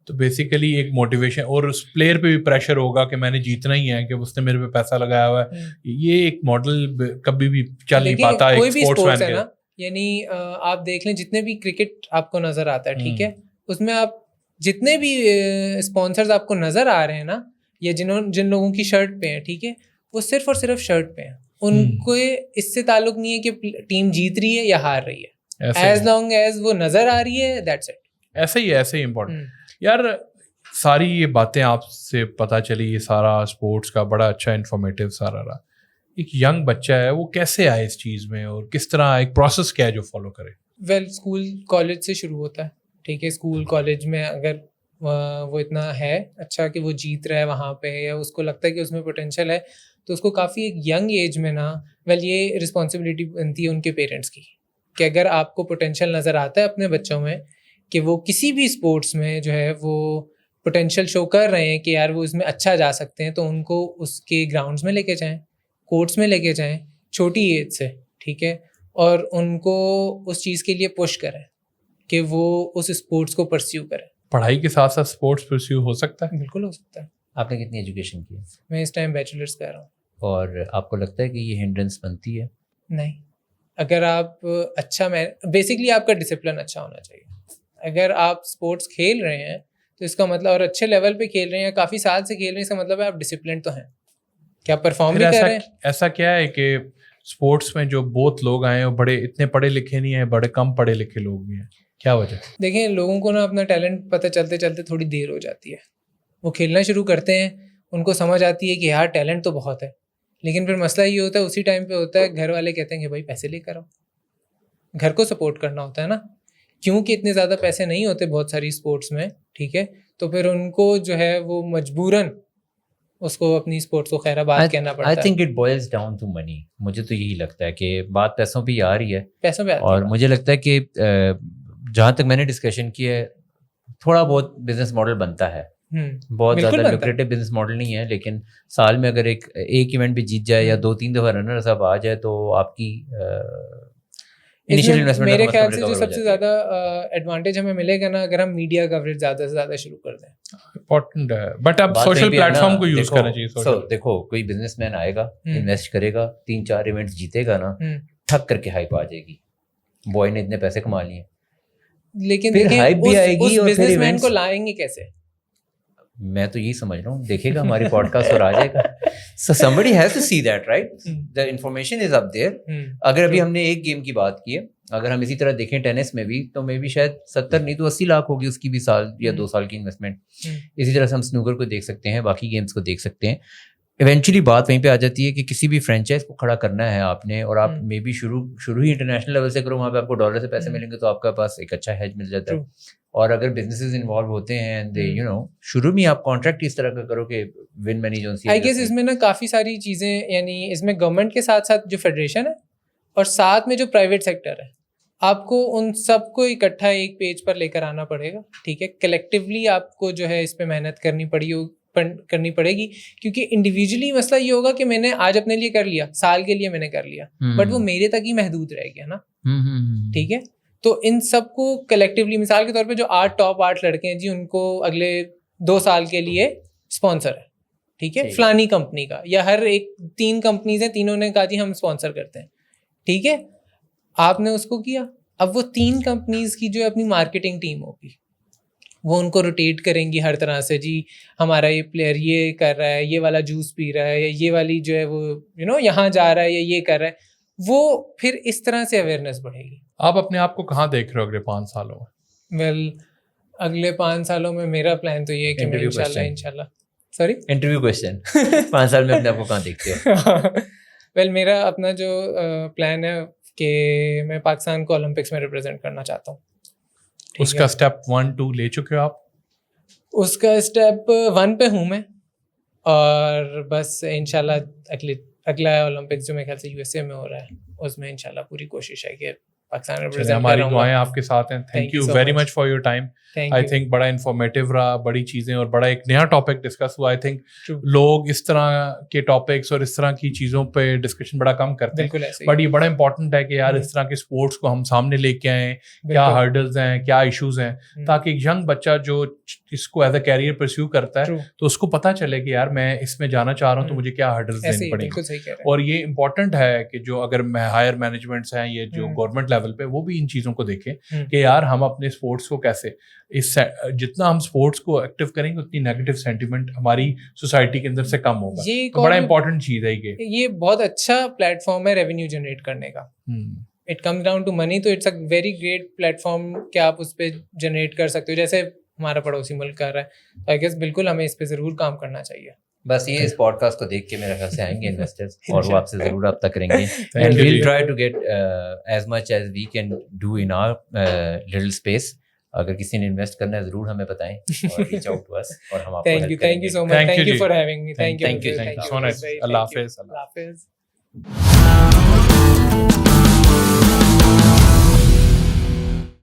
تو بیسیکلی ایک موٹیویشن, اور اس پلیئر پہ بھی پریشر ہوگا کہ میں نے جیتنا ہی ہے کہ اس نے میرے پہ پیسہ لگایا ہوا ہے. یہ ایک ماڈل کبھی بھی چل نہیں پاتا ایک اسپورٹس مین کے. یعنی آپ دیکھ لیں جتنے بھی کرکٹ آپ کو نظر آتا ہے, ٹھیک ہے, اس میں آپ جتنے بھی اسپانسرز آپ کو نظر آ رہے ہیں نا, یا جن لوگوں کی شرٹ پہ ہیں, ٹھیک ہے, وہ صرف اور صرف شرٹ پہ ہیں. ان کو اس سے تعلق نہیں ہے کہ ٹیم جیت رہی ہے یا ہار رہی ہے, ایز لانگ ایز وہ نظر آ رہی ہے دیٹس اٹ. ایسے ہی امپورٹنٹ. یار ساری یہ باتیں آپ سے پتہ چلی, یہ سارا اسپورٹس کا بڑا اچھا انفارمیٹیو سارا رہا. ایک ینگ بچہ ہے وہ کیسے آئے اس چیز میں, اور کس طرح ایک پروسیس کیا ہے جو فالو کرے؟ ویل اسکول کالج سے شروع ہوتا ہے, ٹھیک ہے. اسکول کالج میں اگر وہ اتنا ہے اچھا کہ وہ جیت رہا ہے وہاں پہ, یا اس کو لگتا ہے کہ اس میں پوٹینشیل ہے, تو اس کو کافی ایک ینگ ایج میں نا یہ رسپانسبلٹی بنتی ہے ان کے پیرنٹس کی کہ اگر آپ کو پوٹینشیل نظر آتا ہے اپنے بچوں میں کہ وہ کسی بھی اسپورٹس میں جو ہے وہ پوٹینشیل شو کر رہے ہیں کہ یار وہ اس میں اچھا جا سکتے ہیں, تو ان کو اس کے گراؤنڈس میں لے کے جائیں, کورٹس میں لے کے جائیں چھوٹی ایج سے, ٹھیک ہے, اور ان کو اس چیز کے لیے پش کریں کہ وہ اس اسپورٹس کو پرسیو کریں. پڑھائی کے ساتھ ساتھ اسپورٹس پرسیو ہو سکتا ہے؟ بالکل ہو سکتا ہے. آپ نے کتنی ایجوکیشن کی ہے؟ میں اس ٹائم بیچلرس کر رہا ہوں. اور آپ کو لگتا ہے کہ یہ ہنڈرنس بنتی ہے؟ نہیں, اگر آپ اچھا بیسکلی آپ کا ڈسپلن اچھا ہونا چاہیے. اگر آپ اسپورٹس کھیل رہے ہیں تو اس کا مطلب, اور اچھے لیول پہ کھیل رہے ہیں, کافی سال سے کھیل رہے ہیں, اس کا مطلب ہے آپ ڈسپلن تو ہیں, کیا پرفارم بھی کر رہے ہیں. ایسا کیا ہے کہ اسپورٹس میں جو بہت لوگ آئے ہیں وہ بڑے اتنے پڑھے لکھے نہیں ہیں, بڑے کم پڑھے لکھے لوگ بھی ہیں, کیا وجہ؟ دیکھیں لوگوں کو نا اپنا ٹیلنٹ پتہ چلتے چلتے تھوڑی دیر ہو جاتی ہے. وہ کھیلنا شروع کرتے ہیں, ان کو سمجھ آتی ہے کہ یار ٹیلنٹ تو بہت ہے, لیکن پھر مسئلہ یہ ہوتا ہے اسی ٹائم پہ ہوتا ہے گھر والے کہتے ہیں کہ بھائی پیسے لے کر آؤ. گھر کو سپورٹ کرنا ہوتا ہے نا, کیونکہ اتنے زیادہ پیسے نہیں ہوتے بہت ساری اسپورٹس میں, ٹھیک ہے, تو پھر ان کو جو ہے وہ مجبوراً اس کو اپنی اسپورٹس کو خیر آباد کہنا پڑتا ہے. I think it boils down to money. مجھے تو یہی لگتا ہے کہ بات پیسوں پہ ہی آ رہی ہے, پیسوں پہ. اور مجھے لگتا ہے کہ جہاں تک میں نے ڈسکشن کی ہے تھوڑا بہت بزنس ماڈل بنتا ہے, بہت زیادہ لوکریٹو بزنس ماڈل نہیں ہے, لیکن سال میں اگر ایک ایونٹ بھی جیت جائے یا 2-3 دفعہ رنرز اپ آ جائے تو آپ کی میرے خیال سے جو سب سے زیادہ ایڈوانٹیج ہمیں ملے گا نا, اگر ہم میڈیا کوریج زیادہ سے زیادہ شروع کر دیں. امپورٹنٹ ہے, بٹ اب سوشل پلیٹ فارم کو یوز کرنا چاہیے. دیکھو کوئی بزنس مین آئے گا, انویسٹ کرے گا, 3-4 ایونٹس جیتے گا نا, ٹھک کر کے ہائپ آ جائے گی, بوائے نے اتنے پیسے کما لیے, لیکن اس بزنس مین کو لائیں گے کیسے؟ میں تو یہی سمجھ رہا ہوں, دیکھے گا ہماری پوڈ کاسٹ اور آ جائے گا. So somebody has to see that, right? The information is up there. اگر ابھی ہم نے ایک گیم کی بات کی ہے, اگر ہم اسی طرح دیکھیں ٹینس میں بھی, تو میں بھی شاید 70 نہیں تو 80 لاکھ ہوگی اس کی بھی سال یا 2 سال کی انویسٹمنٹ. اسی طرح سے ہم سنوکر کو دیکھ سکتے ہیں, باقی گیمس کو دیکھ سکتے ہیں. ایونچولی بات وہیں پہ آ جاتی ہے کہ کسی بھی فرینچائز کو کھڑا کرنا ہے آپ نے, اور آپ مے بی شروع ہی انٹرنیشنل لیول سے کرو, وہاں پہ آپ کو ڈالر سے پیسے ملیں گے تو آپ کے پاس ایک اچھا ہیج مل جاتا ہے. اور اگر بزنسز انوالو ہوتے ہیں شروع میں آپ کانٹریکٹ اس طرح کا کرو کہ ون منی جو آئی گیس اس میں نا کافی ساری چیزیں, یعنی اس میں گورنمنٹ کے ساتھ ساتھ جو فیڈریشن ہے اور ساتھ میں جو پرائیویٹ سیکٹر ہے, آپ کو ان سب کو اکٹھا ایک پیج پر لے کر آنا پڑے گا, ٹھیک ہے. کلیکٹیولی آپ کو جو ہے اس پہ محنت کرنی پڑے گی, کیونکہ انڈیویجولی مسئلہ یہ ہوگا کہ میں نے آج اپنے لیے کر لیا, سال کے لیے میں نے کر لیا, بٹ وہ میرے تک ہی محدود رہ گیا نا, ٹھیک ہے. تو ان سب کو کلیکٹیولی, مثال کے طور پہ جو ٹاپ 8 لڑکے ہیں جی, ان کو اگلے 2 سال کے لیے اسپانسر ہے, ٹھیک ہے, فلانی کمپنی کا, یا ہر ایک 3 کمپنیز ہیں, تینوں نے کہا جی ہم اسپانسر کرتے ہیں, ٹھیک ہے. آپ نے اس کو کیا, اب وہ 3 کمپنیز کی جو اپنی مارکیٹنگ ٹیم ہوگی, وہ ان کو روٹیٹ کریں گی ہر طرح سے, جی ہمارا یہ پلیئر یہ کر رہا ہے, یہ والا جوس پی رہا ہے, یا یہ والی جو ہے وہ یہاں جا رہا ہے, یا یہ کر رہا ہے, وہ پھر اس طرح سے اویئرنیس بڑھے گی. آپ اپنے آپ کو کہاں دیکھ رہے ہو اگلے 5 سالوں میں؟ ویل اگلے 5 سالوں میں میرا پلان تو یہ ہے کہ میں انشاءاللہ سوری انٹرویو کوسچن 5 سال میں اپنے آپ کو کہاں دیکھتے ہو؟ ویل میرا اپنا جو پلان ہے کہ میں پاکستان کو اولمپکس میں ریپرزینٹ کرنا چاہتا ہوں. اس کا اسٹیپ 1-2 لے چکے ہو آپ؟ اس کا اسٹیپ 1 پہ ہوں میں, اور بس انشاءاللہ اگلا اولمپکس جو میرے خیال سے USA میں ہو رہا ہے, اس میں انشاءاللہ پوری کوشش ہے کہ پاکستان چلیں ریپرزینٹ ہماری دعائیں آپ کے ساتھ ہیں. Thank you very much for your time. I think بڑا انفارمیٹیو رہا, بڑی چیزیں اور بڑا ایک نیا ٹاپک ڈسکس ہوا. آئی تھنک لوگ اس طرح کے ٹاپکس اور اس طرح کی چیزوں پہ ڈسکشن بڑا کم کرتے ہیں, بٹ یہ بڑا امپورٹنٹ ہے کہ یار اس طرح کے اسپورٹس کو ہم سامنے لے کے آئیں, کیا ہرڈلز ہیں, کیا ایشوز ہیں, تاکہ ایک ینگ بچہ جو اس کو ایز اے کیریئر پرسیو کرتا ہے تو اس کو پتہ چلے کہ یار میں اس میں جانا چاہ رہا ہوں تو مجھے کیا ہرڈلز دینی پڑیں گے. اور یہ امپورٹنٹ ہے کہ جو اگر ہائر مینجمنٹس ہیں یہ جو گورنمنٹ لیول پہ, وہ بھی ان چیزوں کو دیکھیں کہ یار ہم اپنے اسپورٹس کو کیسے, اس جتنا ہم اسپورٹس کو ایکٹیو کریں گے اتنی نیگیٹو سینٹیمنٹ ہماری سوسائٹی کے اندر سے کم ہوگا. بڑا امپورٹنٹ چیز ہے یہ بہت اچھا پلیٹ فارم ہے ریونیو جنریٹ کرنے کا. It comes down to money, تو it's a very great platform کہ آپ اس پہ جنریٹ کر سکتے ہو, جیسے ہمارا پڑوسی ملک کر رہا ہے. آئی گیس بالکل ہمیں اس پہ ضرور کام کرنا چاہیے. بس یہ اس پوڈ کاسٹ کو دیکھ کے میرے خیال سے آئیں گے انویسٹرز اور وہ آپ سے ضرور رابطہ کریں گے. And we will try to get as much as we can do in our little space. اگر کسی نے انویسٹ کرنا ہے ضرور ہمیں بتائیں اور ریچ آؤٹ ٹو اس, اور ہم آپ کو ہیلپ کریں گے. Thank you so much, thank you for having me. Thank you so much. اللہ حافظ. اللہ حافظ.